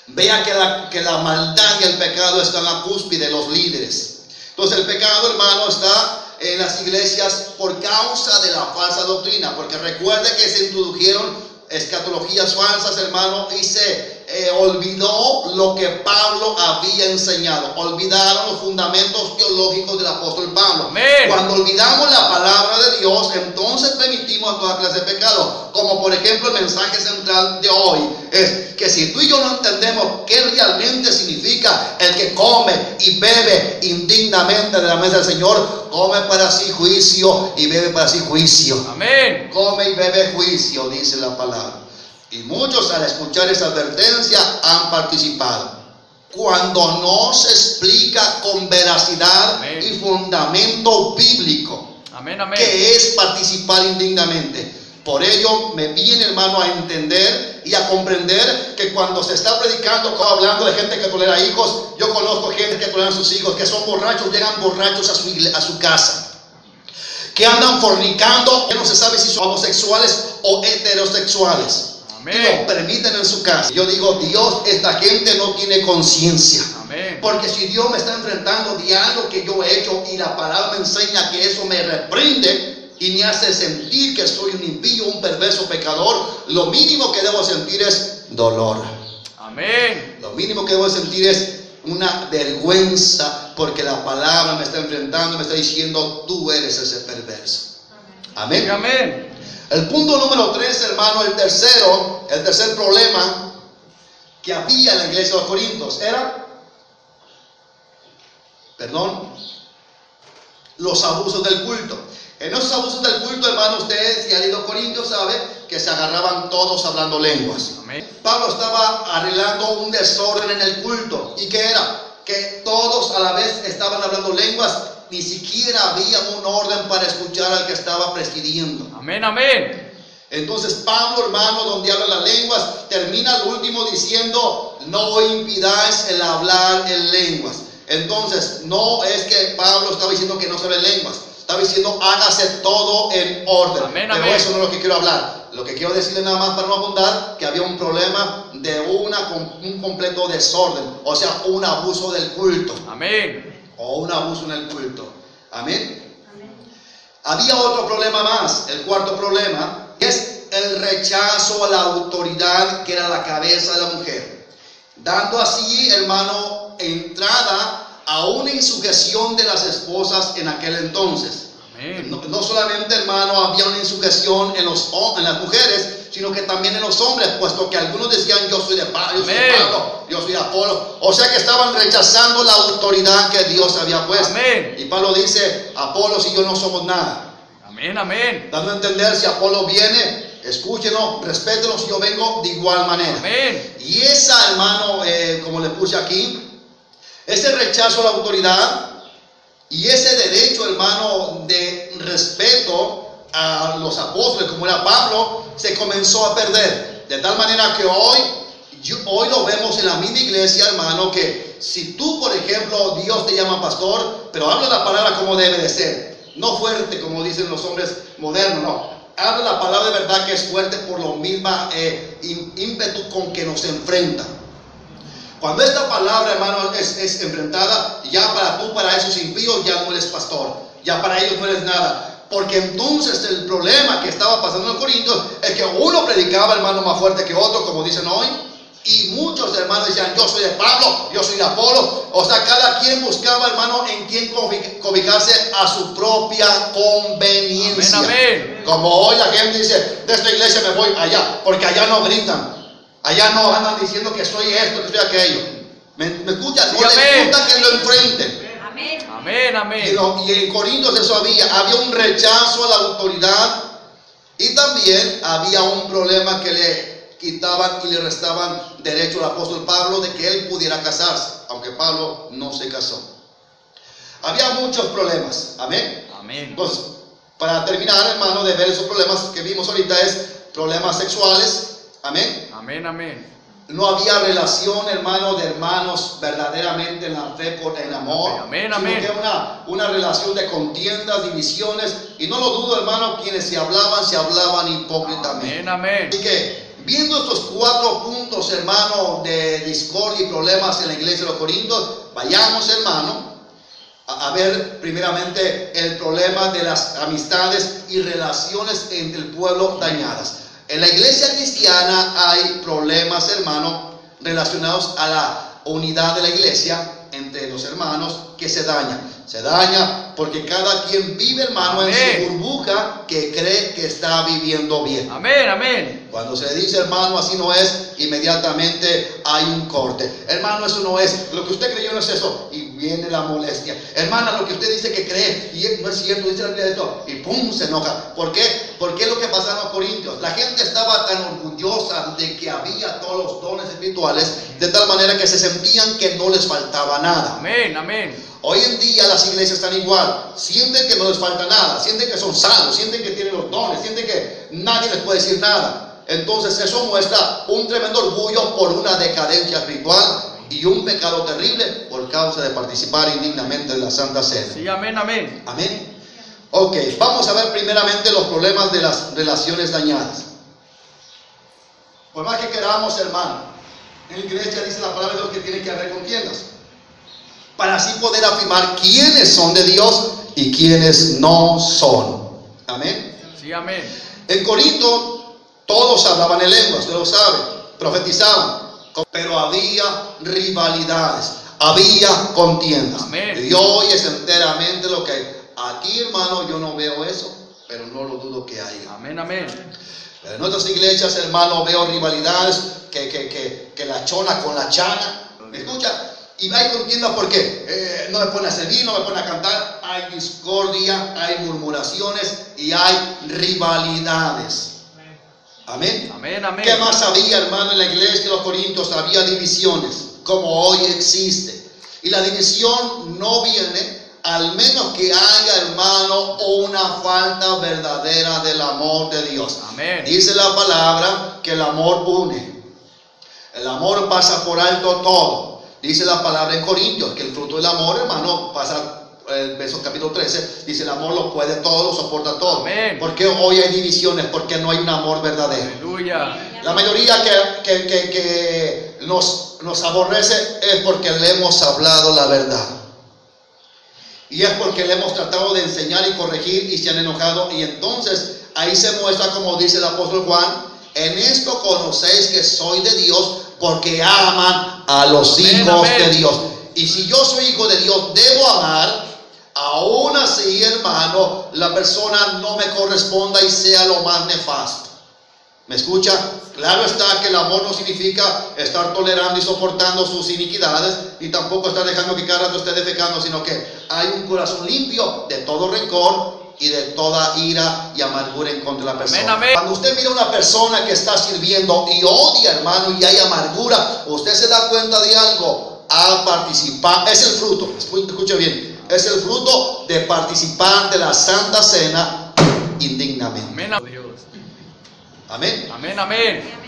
vea que la maldad y el pecado están en la cúspide de los líderes. Entonces el pecado, hermano, está en las iglesias por causa de la falsa doctrina, porque recuerde que se introdujeron escatologías falsas, hermano, y se olvidó lo que Pablo había enseñado. Olvidaron los fundamentos teológicos del apóstol Pablo. Amén. Cuando olvidamos la palabra de Dios, entonces permitimos toda clase de pecado. Como por ejemplo el mensaje central de hoy es que si tú y yo no entendemos qué realmente significa el que come y bebe indignamente de la mesa del Señor, come para sí juicio y bebe para sí juicio. Amén. Come y bebe juicio, dice la palabra. Y muchos al escuchar esa advertencia han participado. Cuando no se explica con veracidad, amén, y fundamento bíblico, amén, amén, que es participar indignamente. Por ello me viene, hermano, a entender y a comprender que cuando se está predicando, hablando de gente que tolera hijos, yo conozco gente que tolera a sus hijos, que son borrachos, llegan borrachos a su casa, que andan fornicando, que no se sabe si son homosexuales o heterosexuales. Y lo permiten en su casa. Yo digo, Dios, esta gente no tiene conciencia. Porque si Dios me está enfrentando de algo que yo he hecho y la palabra me enseña que eso me reprende y me hace sentir que soy un impío, un perverso pecador, lo mínimo que debo sentir es dolor. Amén. Lo mínimo que debo sentir es una vergüenza, porque la palabra me está enfrentando, me está diciendo, tú eres ese perverso. Amén. Amén. El punto número 3, hermano, el tercer problema que había en la iglesia de los Corintios era, los abusos del culto. En esos abusos del culto, hermano, usted, si ha leído Corintios, sabe que se agarraban todos hablando lenguas. Amén. Pablo estaba arreglando un desorden en el culto. ¿Y qué era? Que todos a la vez estaban hablando lenguas. Ni siquiera había un orden para escuchar al que estaba presidiendo. Amén, amén. Entonces Pablo, hermano, donde habla las lenguas, termina al último diciendo, no impidáis el hablar en lenguas. Entonces, no es que Pablo estaba diciendo que no se hablen lenguas. Estaba diciendo, hágase todo en orden. Amén, pero amén. eso no es lo que quiero hablar. Lo que quiero decirle nada más para no abundar, que había un problema de un completo desorden. O sea, un abuso del culto. Amén. O un abuso en el culto. Amén. Amén. Había otro problema más, el cuarto problema, que es el rechazo a la autoridad que era la cabeza de la mujer, dando así, hermano, entrada a una insujeción de las esposas en aquel entonces. No solamente, hermano, había una insujeción en las mujeres, sino que también en los hombres, puesto que algunos decían, yo soy de Pablo, yo soy de Apolo. O sea que estaban rechazando la autoridad que Dios había puesto. Amén. Y Pablo dice, Apolo y yo no somos nada. Amén, amén. Dando a entender, si Apolo viene, escúchenos, respétenos, yo vengo de igual manera. Amén. Y esa, hermano, como le puse aquí, ese rechazo a la autoridad y ese derecho, hermano, de respeto a los apóstoles, como era Pablo, se comenzó a perder. De tal manera que hoy lo vemos en la misma iglesia, hermano, que si tú, por ejemplo, Dios te llama pastor, pero habla la palabra como debe de ser, no fuerte como dicen los hombres modernos, no. Habla la palabra de verdad, que es fuerte por lo mismo ímpetu con que nos enfrenta. Cuando esta palabra, hermano, es enfrentada, ya para esos impíos ya no eres pastor, ya para ellos no eres nada. Porque entonces el problema que estaba pasando en los Corintios es que uno predicaba, hermano, más fuerte que otro, como dicen hoy, y muchos hermanos decían, yo soy de Pablo, yo soy de Apolo. O sea, cada quien buscaba, hermano, en quien cobijarse a su propia conveniencia. Amén, amén. Como hoy la gente dice, de esta iglesia me voy allá, porque allá no gritan. Allá no andan diciendo que soy esto, que soy aquello. ¿Me escuchan? No les gusta que lo enfrenten. Amén. Amén, amén. Y en Corintios eso había un rechazo a la autoridad, y también había un problema que le quitaban y le restaban derecho al apóstol Pablo de que él pudiera casarse, aunque Pablo no se casó. Había muchos problemas. Amén. Amén. Entonces, para terminar, hermano, de ver esos problemas que vimos ahorita, es problemas sexuales. Amén. Amén, amén. No había relación, hermano, de hermanos verdaderamente en la fe por el amor. Amén, sino amén. que una relación de contiendas, divisiones. Y no lo dudo, hermano, quienes se hablaban hipócritamente. Amén, amén. Así que Viendo estos 4 puntos, hermano, de discordia y problemas en la iglesia de los Corintios, vayamos, hermano, a ver primeramente el problema de las amistades y relaciones entre el pueblo dañadas. En la iglesia cristiana hay problemas, hermano, relacionados a la unidad de la iglesia entre los hermanos que se dañan. Se daña porque cada quien vive, hermano, Amén. en su burbuja que cree que está viviendo bien. Amén, amén. Cuando se dice, hermano, así no es, inmediatamente hay un corte. Hermano, eso no es, lo que usted creyó no es eso, y viene la molestia. Hermana, lo que usted dice que cree, y no es cierto, dice la Biblia esto, y pum, se enoja. ¿Por qué? Porque es lo que pasaba en los Corintios. La gente estaba tan orgullosa de que había todos los dones espirituales, de tal manera que se sentían que no les faltaba nada. Amén, amén. Hoy en día las iglesias están igual, sienten que no les falta nada, sienten que son salvos, sienten que tienen los dones, sienten que nadie les puede decir nada. Entonces eso muestra un tremendo orgullo por una decadencia espiritual y un pecado terrible por causa de participar indignamente en la Santa Cena. Sí, amén, amén. Amén. Ok, vamos a ver primeramente los problemas de las relaciones dañadas. Por más que queramos, hermano, en la iglesia dice la palabra de Dios que tiene que haber contiendas, para así poder afirmar quiénes son de Dios y quiénes no son. Amén. Sí, amén. En Corinto todos hablaban en lenguas, usted lo sabe, profetizaban, pero había rivalidades, había contiendas. Amén. Y hoy es enteramente lo que hay. Aquí, hermano, yo no veo eso, pero no lo dudo que haya. Amén, amén. Pero en nuestras iglesias, hermano, veo rivalidades que la chona con la chana. ¿Me escucha? Y hay contienda porque no me pone a servir, no me pone a cantar. Hay discordia, hay murmuraciones y hay rivalidades. Amén. Amén, amén. ¿Qué más había, hermano, en la iglesia de los Corintios? Había divisiones, como hoy existe. Y la división no viene al menos que haya, hermano, una falta verdadera del amor de Dios. Amén. Dice la palabra que el amor une. El amor pasa por alto todo. Dice la palabra en Corintios que el fruto del amor, hermano, pasa, el verso capítulo 13, dice el amor lo puede todo, lo soporta todo. Amén. ¿Por qué hoy hay divisiones? Porque no hay un amor verdadero. Aleluya. La mayoría que nos aborrece es porque le hemos hablado la verdad. Y es porque le hemos tratado de enseñar y corregir y se han enojado. Y entonces ahí se muestra, como dice el apóstol Juan, en esto conocéis que soy de Dios, porque aman a los Amén, hijos amén. de Dios. Y si yo soy hijo de Dios, debo amar. Aún así, hermano, la persona no me corresponda y sea lo más nefasto. ¿Me escucha? Claro está que el amor no significa estar tolerando y soportando sus iniquidades, y tampoco estar dejando que cada rato esté defecando, sino que hay un corazón limpio de todo rencor y de toda ira y amargura en contra de la persona. Amén, amén. Cuando usted mira a una persona que está sirviendo y odia, hermano, y hay amargura, usted se da cuenta de algo. Al participar, es el fruto, escuche bien, es el fruto de participar de la Santa Cena indignamente. Amén, a Dios. Amén. Amén, amén.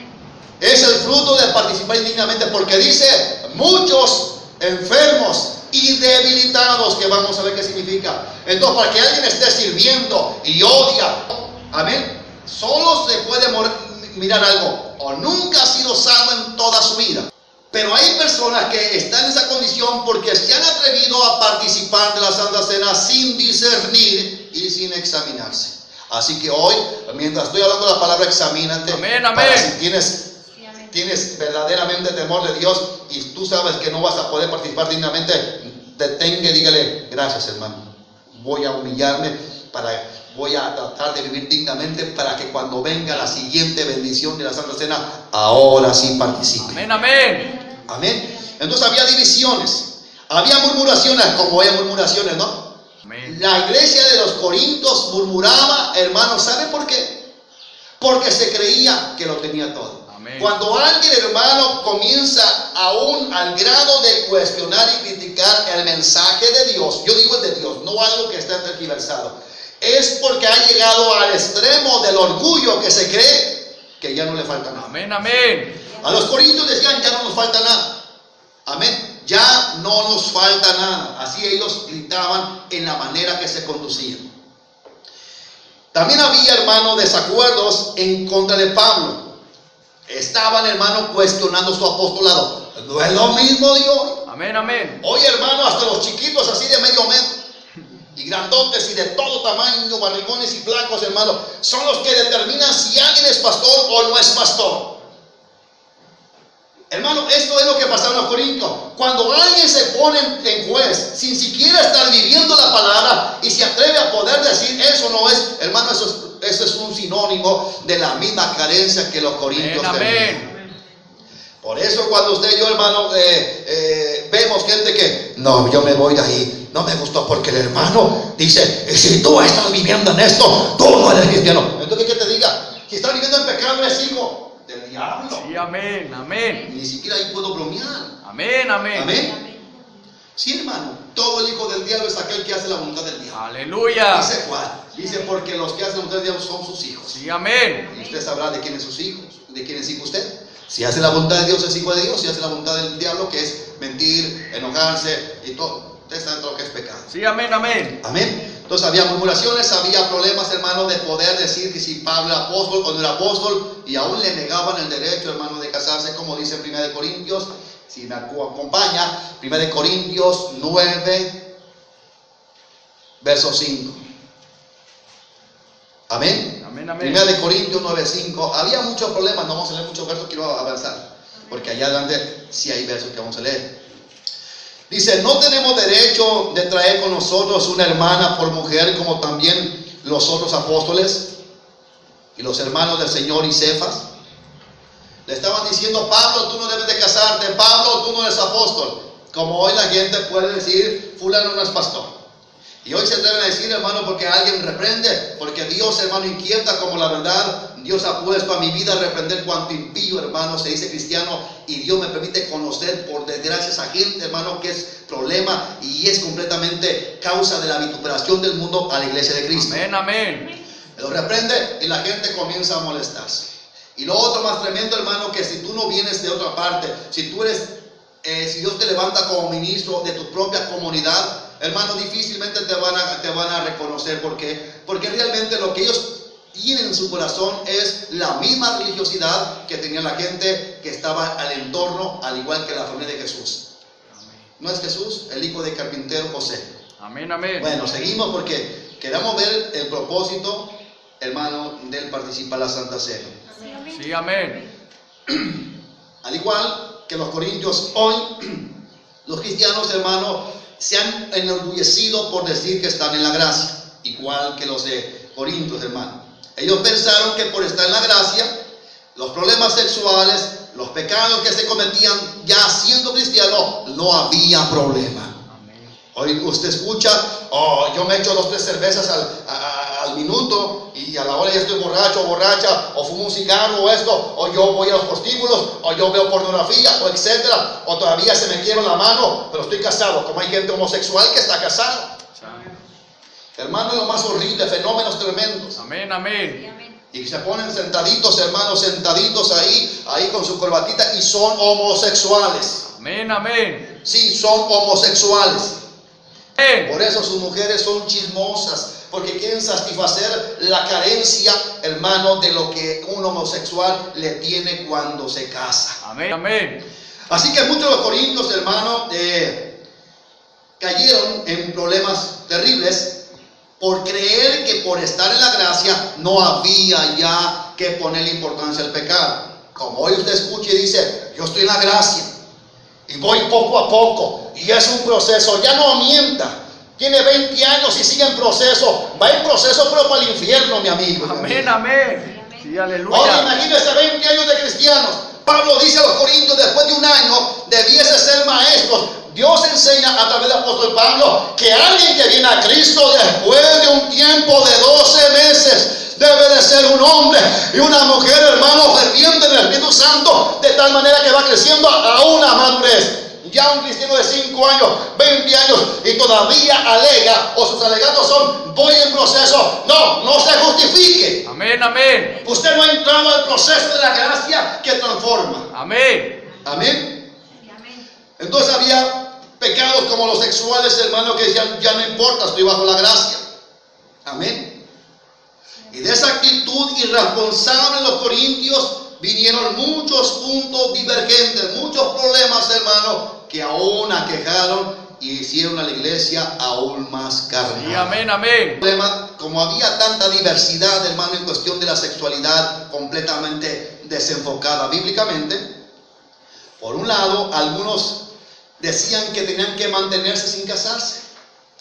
Es el fruto de participar indignamente, porque dice muchos enfermos y debilitados, que vamos a ver qué significa. Entonces, para que alguien esté sirviendo y odia, amén, solo se puede mirar algo: o nunca ha sido salvo en toda su vida. Pero hay personas que están en esa condición porque se han atrevido a participar de la Santa Cena sin discernir y sin examinarse. Así que hoy, mientras estoy hablando la palabra, examínate. Amén, para amén. si tienes verdaderamente temor de Dios y tú sabes que no vas a poder participar dignamente, detenga y dígale: gracias, hermano, voy a humillarme, voy a tratar de vivir dignamente, para que cuando venga la siguiente bendición de la Santa Cena, ahora sí participe. Amén, amén. Amén. Entonces había divisiones, había murmuraciones, como hay murmuraciones, ¿no? Amén. La iglesia de los Corintios murmuraba, hermano, ¿sabe por qué? Porque se creía que lo tenía todo. Amén. Cuando alguien, hermano, comienza aún al grado de cuestionar y criticar el mensaje de Dios, yo digo el de Dios, no algo que está tergiversado, es porque ha llegado al extremo del orgullo, que se cree que ya no le falta nada. Amén, amén. A los Corintios decían: ya no nos falta nada. Amén. Ya no nos falta nada. Así ellos gritaban en la manera que se conducían. También había, hermano, desacuerdos en contra de Pablo. estaban, hermano, cuestionando su apostolado. No es lo mismo de hoy. Amén, amén. Hoy, hermano, hasta los chiquitos así de medio metro y grandotes y de todo tamaño, barrigones y flacos, hermano, son los que determinan si alguien es pastor o no es pastor. Hermano, esto es lo que pasaba en los Corintios. Cuando alguien se pone en juez sin siquiera estar viviendo la palabra y se atreve a poder decir eso no es, hermano, eso es un sinónimo de la misma carencia que los corintios Amén, tenían. amén. Por eso cuando usted y yo, hermano, vemos gente que no, yo me voy de ahí, no me gustó porque el hermano dice, si tú estás viviendo en esto, tú no eres cristiano. Entonces, ¿qué te diga? Si estás viviendo en pecado, eres hijo del diablo. Sí, amén, amén. Ni siquiera ahí puedo bromear. Amén, amén. Amén. Sí, hermano, todo el hijo del diablo es aquel que hace la voluntad del diablo. Aleluya. Dice Juan, dice porque los que hacen la voluntad del diablo son sus hijos. Sí, amén. Y usted sabrá de quién es sus hijos, de quién es hijo usted. Si hace la voluntad de Dios es hijo de Dios, si hace la voluntad del diablo, que es mentir, enojarse y todo. Usted sabe todo lo que es pecado. Sí, amén, amén. Amén. Entonces había murmuraciones, había problemas, hermano, de poder decir que si Pablo era apóstol o no era apóstol, y aún le negaban el derecho, hermano, de casarse, como dice en 1 Corintios, si me acompaña, 1 Corintios 9, verso 5. Amén. Amén, amén. 1 Corintios 9, 5. Había muchos problemas, no vamos a leer muchos versos, quiero avanzar, porque allá adelante sí hay versos que vamos a leer. Dice, no tenemos derecho de traer con nosotros una hermana por mujer, como también los otros apóstoles y los hermanos del Señor y Cefas. Le estaban diciendo, Pablo, tú no debes de casarte, Pablo, tú no eres apóstol. Como hoy la gente puede decir, fulano no es pastor. Y hoy se atreven a decir, hermano, porque alguien reprende, porque Dios, hermano, inquieta como la verdad. Dios ha puesto a mi vida a reprender cuanto impío, hermano, se dice cristiano, y Dios me permite conocer por desgracia a gente, hermano, que es problema y es completamente causa de la vituperación del mundo a la iglesia de Cristo. Amén, amén. Lo reprende y la gente comienza a molestarse. Y lo otro más tremendo, hermano, que si tú no vienes de otra parte, si tú eres, si Dios te levanta como ministro de tu propia comunidad, hermano, difícilmente te van a reconocer. ¿Por qué? Porque realmente lo que ellos tienen en su corazón es la misma religiosidad que tenía la gente que estaba al entorno, al igual que la familia de Jesús. ¿No es Jesús el hijo de carpintero José? Amén, amén. Bueno, seguimos porque queremos ver el propósito, hermano, del participar en la Santa Cena. Sí, amén. Al igual que los corintios hoy, los cristianos, hermano, se han enorgullecido por decir que están en la gracia, igual que los de Corintios, hermano. Ellos pensaron que por estar en la gracia, los problemas sexuales, los pecados que se cometían ya siendo cristianos, no había problema. Hoy usted escucha, oh, yo me echo 2 o 3 cervezas al minuto y a la hora ya estoy borracho o borracha, o fumo un cigarro o esto, o yo voy a los prostíbulos, o yo veo pornografía, o etcétera, o todavía se me quiebra la mano, pero estoy casado, como hay gente homosexual que está casada. Hermano, es lo más horrible, fenómenos tremendos. Amén, amén. Y se ponen sentaditos, hermanos, sentaditos ahí con su corbatita y son homosexuales. Amén, amén. Sí, son homosexuales. Amén. Por eso sus mujeres son chismosas, porque quieren satisfacer la carencia, hermano, de lo que un homosexual le tiene cuando se casa. Amén, amén. Así que muchos de los corintios, hermano, cayeron en problemas terribles por creer que por estar en la gracia no había ya que ponerle importancia al pecado. Como hoy usted escucha y dice, yo estoy en la gracia y voy poco a poco y es un proceso, ya no mienta. Tiene 20 años y sigue en proceso, va en proceso pero para el infierno, mi amigo. Amén, amén. Sí, aleluya. Ahora imagínese 20 años de cristianos. Pablo dice a los corintios, después de un año debiese ser maestros. Dios enseña a través del apóstol Pablo que alguien que viene a Cristo después de un tiempo de 12 meses debe de ser un hombre y una mujer, hermano, ferviente en el Espíritu Santo, de tal manera que va creciendo a una madurez. Ya un cristiano de 5 años, 20 años y todavía alega, o sus alegatos son, voy en proceso. No se justifique. Amén, amén. Usted no ha entrado al proceso de la gracia que transforma. Amén. Amén. Entonces había pecados como los sexuales, hermano, que decían, ya no importa, estoy bajo la gracia. Amén. Y de esa actitud irresponsable los corintios vinieron muchos puntos divergentes, muchos problemas, hermano, que aún aquejaron y hicieron a la iglesia aún más carnal. Sí, amén, amén. Como había tanta diversidad, hermano, en cuestión de la sexualidad completamente desenfocada bíblicamente, por un lado, algunos decían que tenían que mantenerse sin casarse.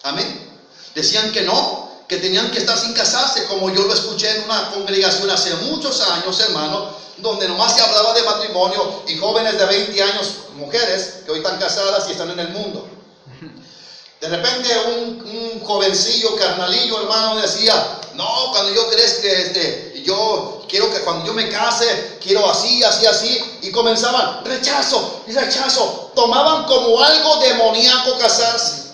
Amén. Decían que no, que tenían que estar sin casarse, como yo lo escuché en una congregación hace muchos años, hermano, donde nomás se hablaba de matrimonio y jóvenes de 20 años, mujeres que hoy están casadas y están en el mundo. De repente un jovencillo, carnalillo, hermano, decía, no, cuando yo crezca, yo quiero que cuando yo me case, quiero así, así, así, y comenzaban, rechazo, y rechazo, tomaban como algo demoníaco casarse.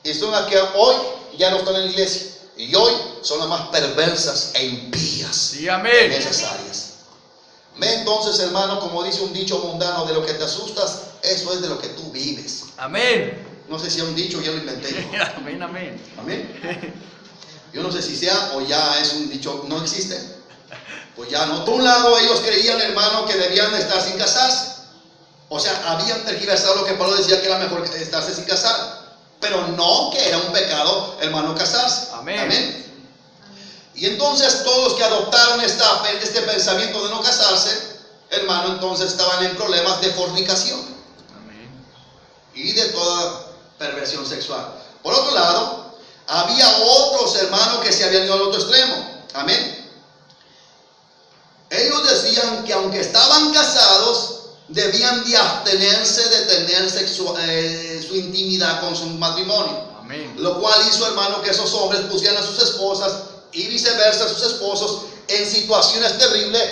Y son las que hoy ya no están en la iglesia, y hoy son las más perversas e impías. Sí, amén. En esas áreas. Entonces, hermano, como dice un dicho mundano, de lo que te asustas, eso es de lo que tú vives. Amén. No sé si es un dicho, ya lo inventé yo. Amén, amén. Amén. Yo no sé si sea o ya es un dicho, no existe. Pues ya no. Por un lado, ellos creían, hermano, que debían estar sin casarse. O sea, habían tergiversado lo que Pablo decía que era mejor estarse sin casar. Pero no que era un pecado, hermano, casarse. Amén. Amén. Y entonces todos los que adoptaron este pensamiento de no casarse, hermano, entonces estaban en problemas de fornicación. Amén. Y de toda perversión sexual. Por otro lado, había otros hermanos que se habían ido al otro extremo. Amén. Ellos decían que aunque estaban casados, debían de abstenerse de tener su intimidad con su matrimonio. Amén. Lo cual hizo, hermano, que esos hombres pusieran a sus esposas y viceversa a sus esposos en situaciones terribles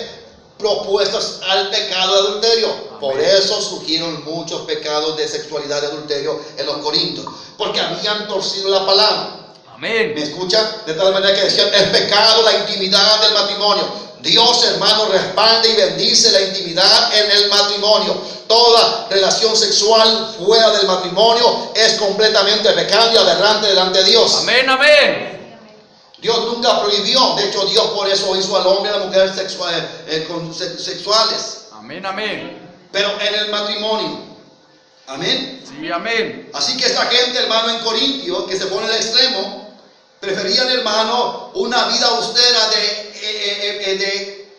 propuestas al pecado de adulterio. Amén. Por eso surgieron muchos pecados de sexualidad y adulterio en los Corintios, porque habían torcido la palabra. Amén. ¿Me escuchan? De tal manera que decían el pecado, la intimidad del matrimonio. Dios, hermano, respalda y bendice la intimidad en el matrimonio. Toda relación sexual fuera del matrimonio es completamente pecado y aberrante delante de Dios. Amén, amén. Dios nunca prohibió. De hecho, Dios por eso hizo al hombre y a la mujer sexuales. Amén, amén. Pero en el matrimonio. Amén. Sí, amén. Así que esta gente, hermano, en Corintios, que se pone al extremo, preferían, hermano, una vida austera de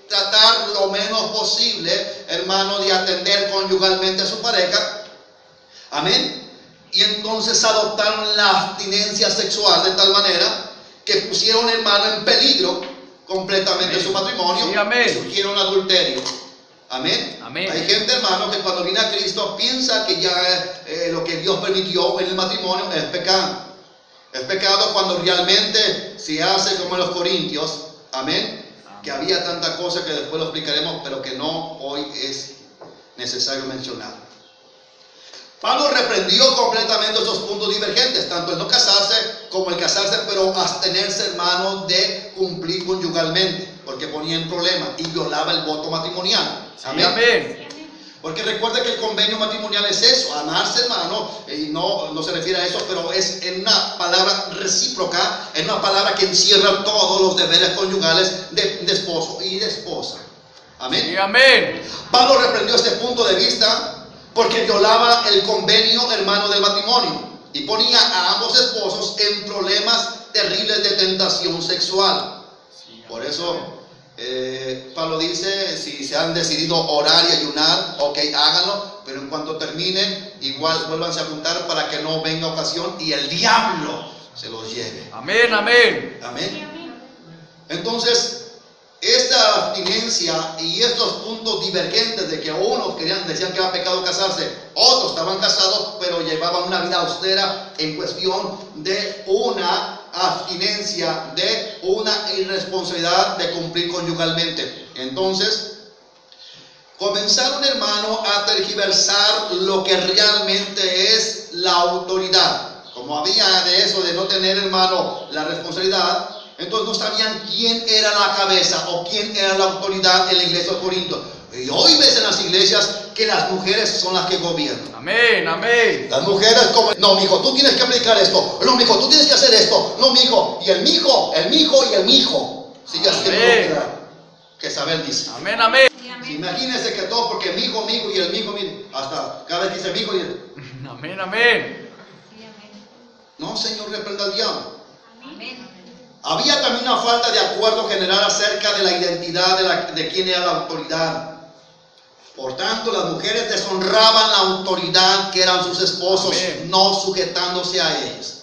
tratar lo menos posible, hermano, de atender conyugalmente a su pareja. Amén. Y entonces adoptaron la abstinencia sexual de tal manera que pusieron, hermano, en peligro completamente Amén. su matrimonio. Sí, amén. Y surgieron adulterio. Amén. Amén. Hay gente, hermano, que cuando viene a Cristo piensa que ya lo que Dios permitió en el matrimonio es pecado. Es pecado cuando realmente se hace como en los Corintios. Amén. Que había tanta cosa que después lo explicaremos, pero que no hoy es necesario mencionar. Pablo reprendió completamente estos puntos divergentes, tanto el no casarse como el casarse, pero abstenerse, hermano, de cumplir conyugalmente, porque ponía en problema y violaba el voto matrimonial. Amén. Amén. Porque recuerda que el convenio matrimonial es eso, amarse, hermano, y no se refiere a eso, pero es en una palabra recíproca, en una palabra que encierra todos los deberes conyugales de esposo y de esposa. Amén. Sí, amén. Pablo reprendió este punto de vista porque violaba el convenio, hermano, del matrimonio y ponía a ambos esposos en problemas terribles de tentación sexual. Por eso Pablo dice, si se han decidido orar y ayunar, ok, háganlo, pero en cuanto terminen, igual vuélvanse a juntar para que no venga ocasión y el diablo se los lleve. Amén, amén. Amén. Entonces, esta abstinencia y estos puntos divergentes de que unos decían que era pecado casarse, otros estaban casados, pero llevaban una vida austera en cuestión de una abstinencia, de una irresponsabilidad de cumplir conyugalmente. Entonces, comenzaron, hermano, a tergiversar lo que realmente es la autoridad. Como había de eso de no tener, hermano, la responsabilidad, entonces no sabían quién era la cabeza o quién era la autoridad en la iglesia de Corinto. Y hoy ves en las iglesias que las mujeres son las que gobiernan. Amén, amén. Las mujeres como, no, mijo, tú tienes que aplicar esto. No, mijo, tú tienes que hacer esto. No, mijo, y el mijo y el mijo. Sigue haciendo lo que Jezabel dice. Amén, amén. Imagínense que todo, porque mi hijo y el mi hijo, hasta cada vez que dice mi hijo y el... Amén, amén. No, Señor, reprenda al diablo. Había también una falta de acuerdo general acerca de la identidad de quién era la autoridad. Por tanto, las mujeres deshonraban la autoridad que eran sus esposos, Amén. no sujetándose a ellos.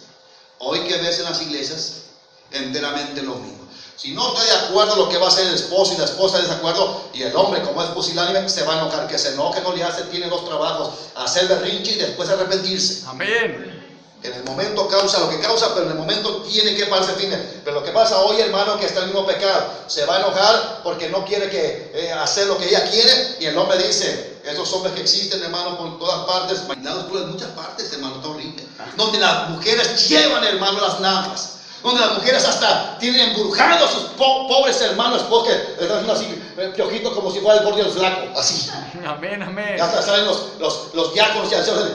Hoy que ves en las iglesias, enteramente lo mismo. Si no está de acuerdo lo que va a hacer el esposo y la esposa de desacuerdo, y el hombre, como es pusilánime, se va a enojar. Que se enoje no le hace, tiene dos trabajos: hacer berrinche y después arrepentirse. Amén. En el momento causa lo que causa, pero en el momento tiene que pararse firme. Pero lo que pasa hoy, hermano, que está en el mismo pecado, se va a enojar porque no quiere hacer lo que ella quiere. Y el hombre dice, esos hombres que existen, hermano, por todas partes, mandados por muchas partes, hermano, está horrible. Donde las mujeres llevan, hermano, las nalgas. Donde las mujeres hasta tienen embrujados a sus pobres hermanos, porque están haciendo así, piojitos, como si fuera el gordo del flaco, así. Amén, amén. Y hasta salen los diáconos y ancianos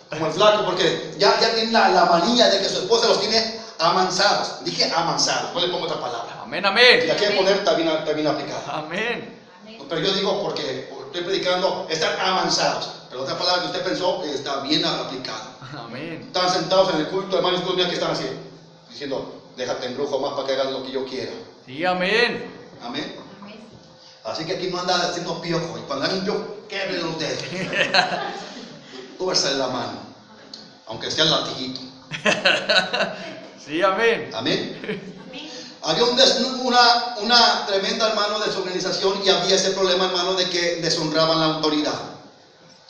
como el flaco, porque ya tienen la manía de que su esposa los tiene amansados. Dije amansados, no le pongo otra palabra. Amén, Y amén. la quiere poner también aplicada. Amén. Pero yo digo porque estoy predicando, están amansados. Pero otra palabra que usted pensó está bien aplicada. Amén. Están sentados en el culto, hermano, y tú mira que están así, diciendo, déjate embrujo más para que hagas lo que yo quiera. Sí, amén. Amén. Así que aquí no anda haciendo piojo. Y cuando hagan un piojo, quebre los dedos. Túversele la mano, aunque sea el latiguito. Sí, amén. Amén. Había una tremenda, hermano, desorganización, y había ese problema, hermano, de que deshonraban la autoridad.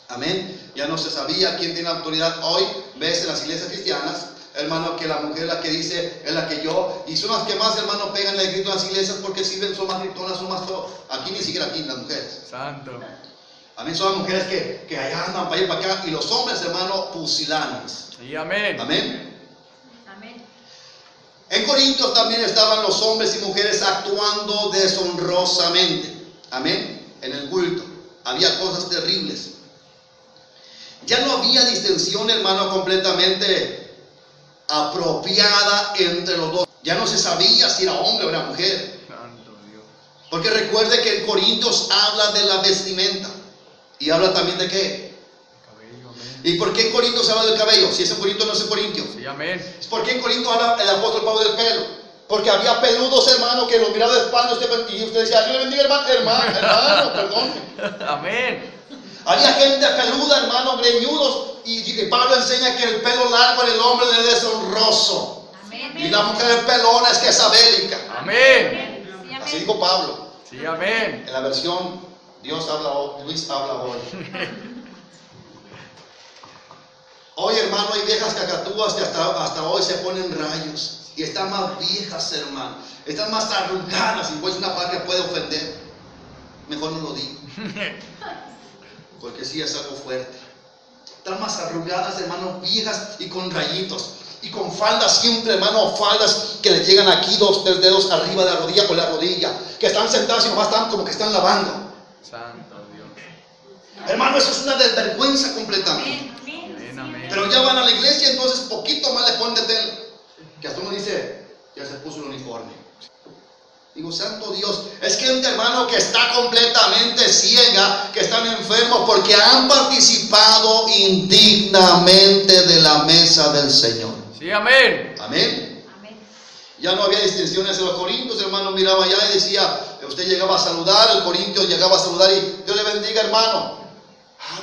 Amén. Ya no se sabía quién tiene autoridad. Hoy ves en las iglesias cristianas, hermano, que la mujer es la que dice, es la que yo, y son las que más, hermano, pegan el grito en las iglesias porque sirven, son más gritonas, son más todo. Aquí ni siquiera aquí las mujeres. Santo. Amén, son las mujeres que allá andan para allá y para acá, y los hombres, hermano, pusilánimes. Sí, amén. Amén. En Corintios también estaban los hombres y mujeres actuando deshonrosamente. Amén. En el culto había cosas terribles. Ya no había distinción, hermano, completamente apropiada entre los dos. Ya no se sabía si era hombre o era mujer. Santo Dios. Porque recuerde que en Corintios habla de la vestimenta. Y habla también de qué. Cabello, amén. ¿Y por qué en Corintios habla del cabello? Si es en Corintios, no es en Corintios. Sí, amén. ¿Por qué en Corinto habla el apóstol Pablo del pelo? Porque había peludos, hermano, que los miraba de espalda y usted decía, Dios le bendiga, hermano, perdón. Amén. Había gente peluda, hermano, greñudos, y Pablo enseña que el pelo largo en el hombre es deshonroso. Y la mujer pelona es que es abélica. Amén. Así dijo Pablo. Sí, amén. En la versión Dios habla hoy, Luis habla hoy. Hoy, hermano, hay viejas cacatúas que hasta hoy se ponen rayos. Y están más viejas, hermano. Están más arrugadas. Y pues una palabra que puede ofender. Mejor no lo digo. Porque sí es algo fuerte. Están más arrugadas, hermano, viejas y con rayitos. Y con faldas siempre, hermano, faldas que le llegan aquí 2, 3 dedos arriba de la rodilla o la rodilla. Que están sentadas y nomás están como que están lavando. Santo Dios. Hermano, eso es una desvergüenza completamente. Amén, amén. Pero ya van a la iglesia, entonces poquito más le ponen de tela. Que hasta uno dice, ya se puso el uniforme. Digo, santo Dios, es gente, hermano, que está completamente ciega, que están enfermos porque han participado indignamente de la mesa del Señor. Sí, amén. Amén. Ya no había distinciones en los corintios, hermano, miraba allá y decía, usted llegaba a saludar, el corintio llegaba a saludar y Dios le bendiga, hermano.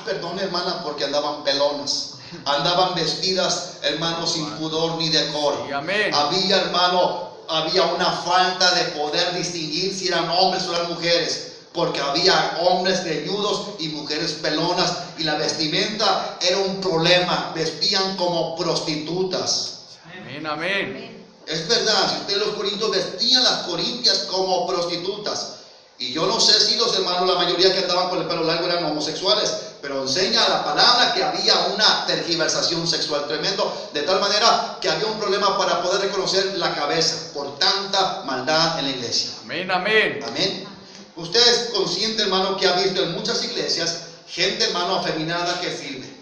Perdón, hermana, porque andaban pelonas. Andaban vestidas, hermano, sin pudor ni decoro. Sí, amén. Había, hermano, había una falta de poder distinguir si eran hombres o eran mujeres. Porque había hombres greñudos y mujeres pelonas. Y la vestimenta era un problema. Vestían como prostitutas. Amén, amén. Es verdad, si ustedes los corintios vestían las corintias como prostitutas. Y yo no sé si los hermanos, la mayoría que andaban con el pelo largo eran homosexuales, pero enseña la palabra que había una tergiversación sexual tremendo, de tal manera que había un problema para poder reconocer la cabeza por tanta maldad en la iglesia. Amén, amén. Amén. Usted es consciente, hermano, que ha visto en muchas iglesias gente, hermano, afeminada que sirve.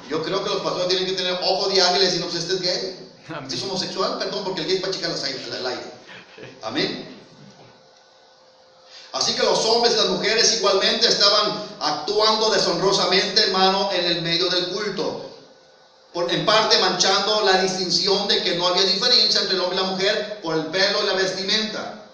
Yo creo que los pastores tienen que tener ojo de águila y decir, no, pues este es gay. Este es homosexual, perdón, porque el gay es para checar el aire. Amén. Así que los hombres y las mujeres igualmente estaban actuando deshonrosamente, hermano, en el medio del culto. En parte manchando la distinción de que no había diferencia entre el hombre y la mujer por el pelo y la vestimenta.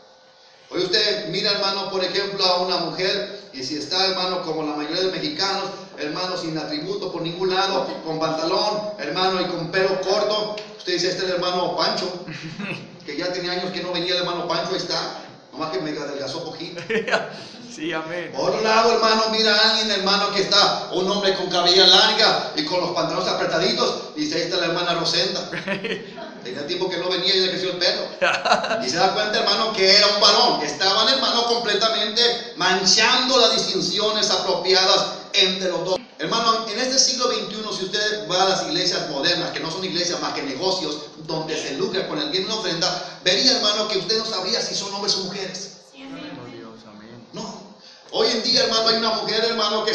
Hoy usted mira, hermano, por ejemplo, a una mujer, y si está, hermano, como la mayoría de mexicanos, hermano, sin atributo por ningún lado, con pantalón, hermano, y con pelo corto, usted dice, este es el hermano Pancho, que ya tenía años que no venía el hermano Pancho, ahí está, nomás que me adelgazó poquito. Sí, amén. Por otro lado, hermano, mira a alguien, hermano, que está un hombre con cabellera larga y con los pantalones apretaditos, dice, ahí está la hermana Rosenda. Tenía tiempo que no venía y le creció el pelo. Y se da cuenta, hermano, que era un varón. Estaban, hermano, completamente manchando las distinciones apropiadas entre los dos. Hermano, en este siglo XXI, si usted va a las iglesias modernas, que no son iglesias más que negocios, donde se lucra con el bien de una ofrenda, vería, hermano, que usted no sabría si son hombres o mujeres. Oh, Dios, amén. No. Hoy en día, hermano, hay una mujer, hermano, que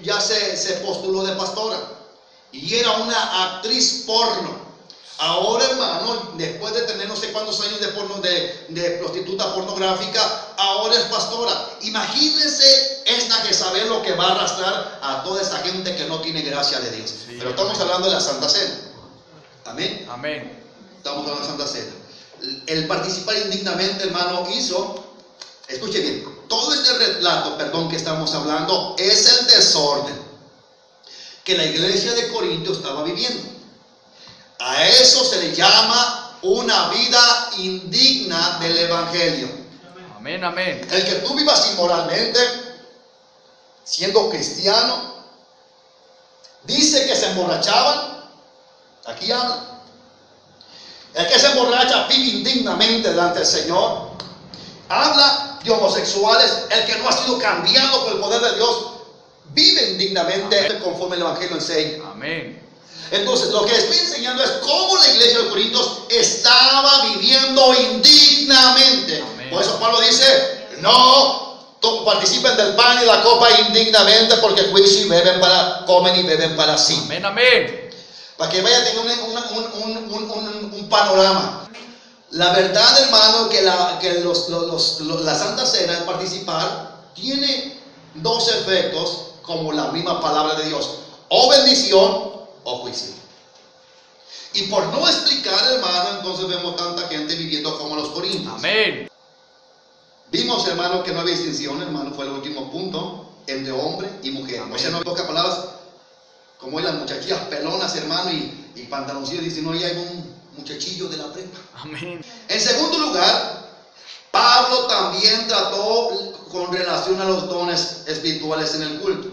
ya se postuló de pastora. Y era una actriz porno. Ahora, hermano, después de tener no sé cuántos años de prostituta pornográfica, ahora es pastora. Imagínense esta Jezabel lo que va a arrastrar a toda esa gente que no tiene gracia de Dios. Sí, pero estamos hablando de la Santa Cena. Amén. Amén. Estamos hablando de la Santa Cena. El participar indignamente, hermano, hizo, escuche bien, todo este relato, que estamos hablando es el desorden que la iglesia de Corinto estaba viviendo. A eso se le llama una vida indigna del evangelio. Amén, amén. El que tú vivas inmoralmente, siendo cristiano, dice que se emborrachaban, aquí habla. El que se emborracha vive indignamente delante del Señor. Habla de homosexuales, el que no ha sido cambiado por el poder de Dios, vive indignamente. Amén. Conforme el evangelio enseña. Amén. Entonces, lo que estoy enseñando es cómo la iglesia de Corintios estaba viviendo indignamente. Amén. Por eso Pablo dice, no participen del pan y la copa indignamente, porque juicio comen y beben para sí. Amén, amén. Para que vaya a tener un panorama. La verdad, hermano, que la Santa Cena, el participar, tiene dos efectos, como la misma palabra de Dios: o bendición o juicio. Y por no explicar, hermano, entonces vemos tanta gente viviendo como los corintios. Amén. Vimos, hermano, que no había distinción, hermano, fue el último punto, entre hombre y mujer. Amén. O sea, no hay pocas palabras, como hay las muchachillas pelonas, hermano, y pantaloncillos, dicen, no, ya hay un muchachillo de la prepa. Amén. En segundo lugar, Pablo también trató con relación a los dones espirituales en el culto,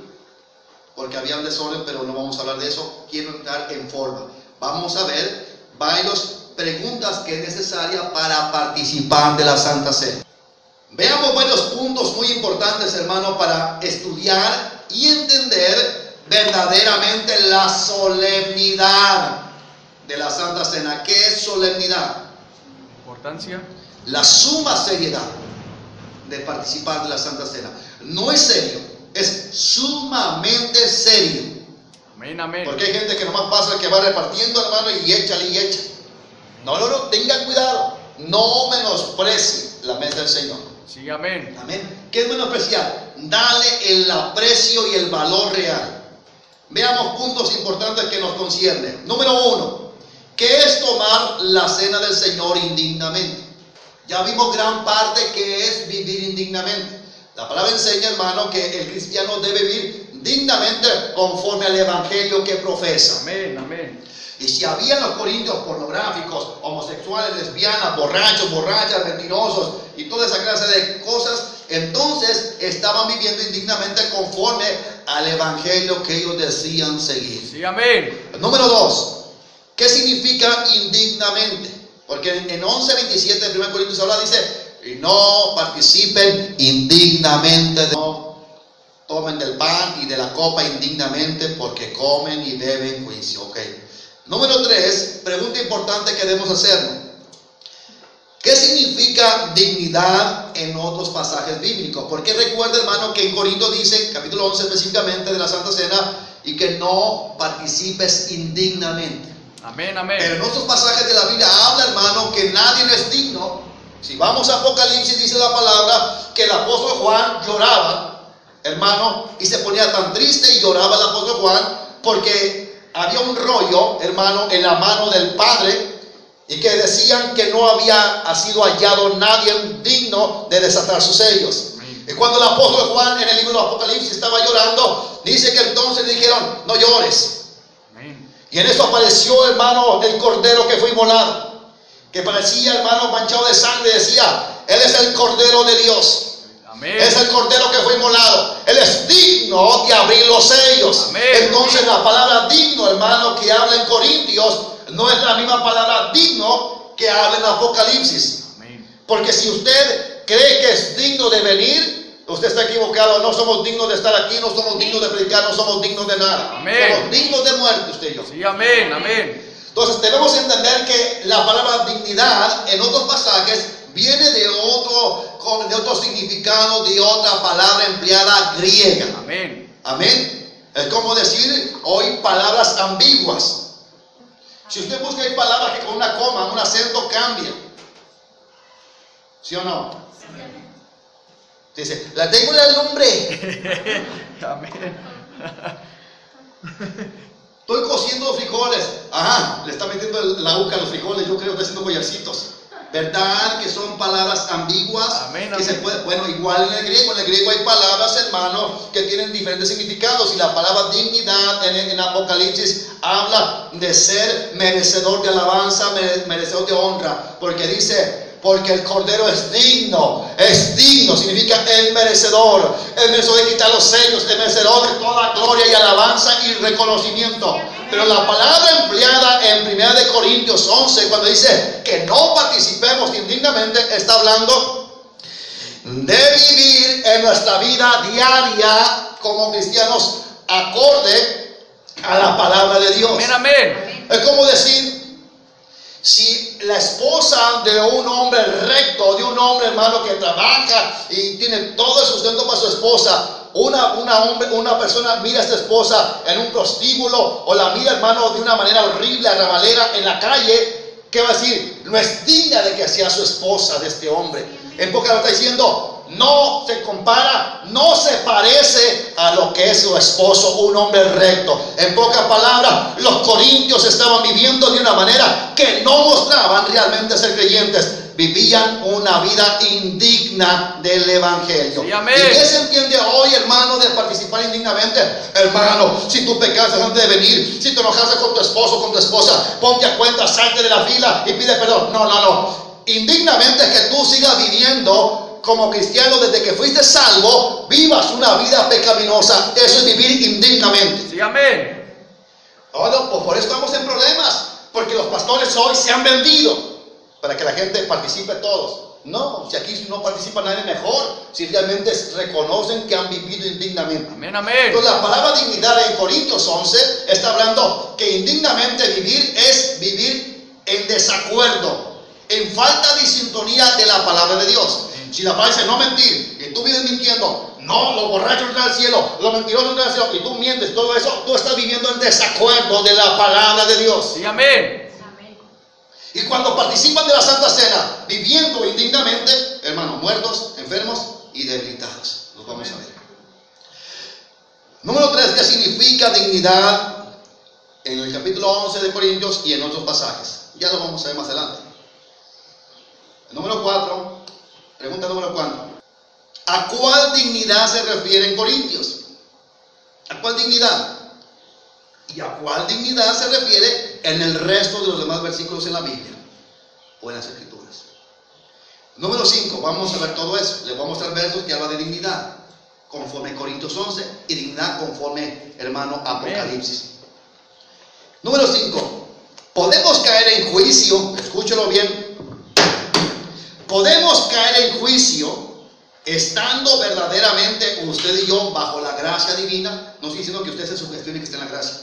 porque había un desorden, pero no vamos a hablar de eso. Quiero entrar en forma. Vamos a ver varias preguntas que es necesaria para participar de la Santa Cena. Veamos varios puntos muy importantes, hermano, para estudiar y entender verdaderamente la solemnidad de la Santa Cena. ¿Qué es solemnidad? Importancia. La suma seriedad de participar de la Santa Cena. No es serio, es sumamente serio. Amén, amén. Porque hay gente que nomás pasa, que va repartiendo, hermano, y échale y echa. No, tenga cuidado. No menosprecie la mesa del Señor. Sí, amén. Amén. ¿Qué es menospreciar? Dale el aprecio y el valor real. Veamos puntos importantes que nos conciernen. Número 1. ¿Qué es tomar la cena del Señor indignamente? Ya vimos gran parte que es vivir indignamente. La palabra enseña, hermano, que el cristiano debe vivir dignamente conforme al evangelio que profesa. Amén, amén. Y si había en los corintios pornográficos, homosexuales, lesbianas, borrachos, borrachas, mentirosos y toda esa clase de cosas, entonces estaban viviendo indignamente conforme al evangelio que ellos decían seguir. Sí, amén. Número 2. ¿Qué significa indignamente? Porque en 11:27 de 1 Corintios habla, dice, y no participen indignamente, no tomen del pan y de la copa indignamente, porque comen y beben juicio. Ok. Número 3, pregunta importante que debemos hacernos. ¿Qué significa dignidad en otros pasajes bíblicos? Porque recuerda, hermano, que en Corinto dice, capítulo 11 específicamente de la Santa Cena, y que no participes indignamente. Amén, amén. Pero en otros pasajes de la Biblia habla, hermano, que nadie es digno Si vamos a Apocalipsis, dice la palabra que el apóstol Juan lloraba, hermano, y se ponía tan triste y lloraba el apóstol Juan porque había un rollo, hermano, en la mano del Padre, y que decían que no había sido hallado nadie digno de desatar sus sellos. Y cuando el apóstol Juan en el libro de Apocalipsis estaba llorando, dice que entonces le dijeron: no llores. Amén. Y en eso apareció, hermano, el cordero que fue inmolado, que parecía, hermano, manchado de sangre. Decía: Él es el cordero de Dios. Amén. Es el cordero que fue inmolado. Él es digno de abrir los sellos. Amén. Entonces la palabra digno, hermano, que habla en Corintios, no es la misma palabra digno que habla en Apocalipsis. Amén. Porque si usted cree que es digno de venir, usted está equivocado. No somos dignos de estar aquí, no somos dignos de predicar, no somos dignos de nada. Amén. Somos dignos de muerte, usted y yo. Sí, amén, amén. Entonces debemos entender que la palabra dignidad en otros pasajes viene de otro significado, de otra palabra empleada griega. Amén. Amén. Es como decir hoy palabras ambiguas. Si usted busca, hay palabras que con una coma, un acento cambia. ¿Sí o no? Dice: la tengo en la lumbre. Amén. Estoy cociendo frijoles. Ajá, le está metiendo la uca a los frijoles. Yo creo que está haciendo collarcitos. ¿Verdad que son palabras ambiguas? Amén, Que amén. se puede, bueno, igual en el griego hay palabras, hermano, que tienen diferentes significados. Y la palabra dignidad en Apocalipsis habla de ser merecedor de alabanza, merecedor de honra. Porque dice: porque el cordero es digno, significa el merecedor de quitar los sellos, el merecedor de toda gloria y alabanza y reconocimiento. Pero la palabra empleada en 1 Corintios 11, cuando dice que no participemos indignamente, está hablando de vivir en nuestra vida diaria como cristianos acorde a la palabra de Dios. Amén, amén. Es como decir, si la esposa de un hombre recto, de un hombre, hermano, que trabaja y tiene todo el sustento para su esposa, una persona mira a esta esposa en un prostíbulo o la mira, hermano, de una manera horrible, arrabalera en la calle, ¿qué va a decir? No es digna de que sea su esposa de este hombre. En pocas palabras está diciendo: no se compara, no se parece a lo que es su esposo, un hombre recto. En pocas palabras, los corintios estaban viviendo de una manera que no mostraban realmente ser creyentes. Vivían una vida indigna del evangelio. Sí, amén. ¿Y qué se entiende hoy, hermano, de participar indignamente? Hermano, si tú pecaste antes de venir, si te enojaste con tu esposo, con tu esposa, ponte a cuenta, salte de la fila y pide perdón. No. Indignamente es que tú sigas viviendo como cristiano desde que fuiste salvo, vivas una vida pecaminosa. Eso es vivir indignamente. Sí, amén. Ahora, pues por eso estamos en problemas, porque los pastores hoy se han vendido para que la gente participe todos. No, si aquí no participa nadie, mejor si realmente reconocen que han vivido indignamente. Amén, amén. Entonces la palabra dignidad en Corintios 11 está hablando que indignamente vivir es vivir en desacuerdo, en falta de sintonía de la palabra de Dios. Si la palabra dice no mentir y tú vives mintiendo, no, los borrachos entran al cielo, los mentirosos entran al cielo, y tú mientes, todo eso, tú estás viviendo en desacuerdo de la palabra de Dios. Sí, amén. Y cuando participan de la Santa Cena, viviendo indignamente, hermanos, muertos, enfermos y debilitados. Los vamos a ver. Número 3, ¿qué significa dignidad? En el capítulo 11 de Corintios y en otros pasajes. Ya lo vamos a ver más adelante. El número 4, pregunta número 4. ¿A cuál dignidad se refiere en Corintios? ¿A cuál dignidad? ¿Y a cuál dignidad se refiere en el resto de los demás versículos en la Biblia o en las Escrituras? Número 5, vamos a ver todo eso. Les voy a mostrar versos que hablan de dignidad conforme Corintios 11 y dignidad conforme, hermano, Apocalipsis. Número 5, podemos caer en juicio, escúchelo bien. Podemos caer en juicio estando verdaderamente usted y yo bajo la gracia divina. No estoy diciendo que usted se sugestione que esté en la gracia.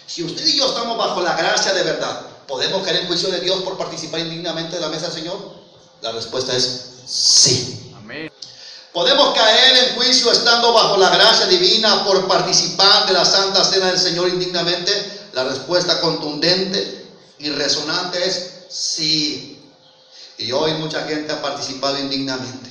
Si usted y yo estamos bajo la gracia de verdad, ¿podemos caer en juicio de Dios por participar indignamente de la mesa del Señor? La respuesta es sí. Amén. ¿Podemos caer en juicio estando bajo la gracia divina por participar de la Santa Cena del Señor indignamente? La respuesta contundente y resonante es sí. Y hoy mucha gente ha participado indignamente.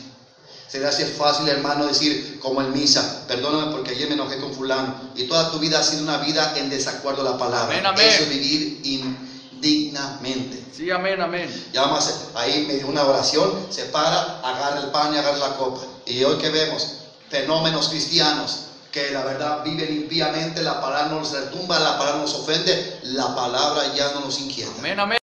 Se le hace fácil, hermano, decir como en misa, perdóname porque ayer me enojé con fulano. Y toda tu vida ha sido una vida en desacuerdo a la palabra. Amén, amén. Eso es vivir indignamente. Sí, amén, amén. Ya vamos a hacer, ahí me dio una oración, se para, agarra el pan y agarra la copa. Y hoy que vemos fenómenos cristianos que la verdad viven impíamente, la palabra nos retumba, la palabra nos ofende, la palabra ya no nos inquieta. Amén, amén.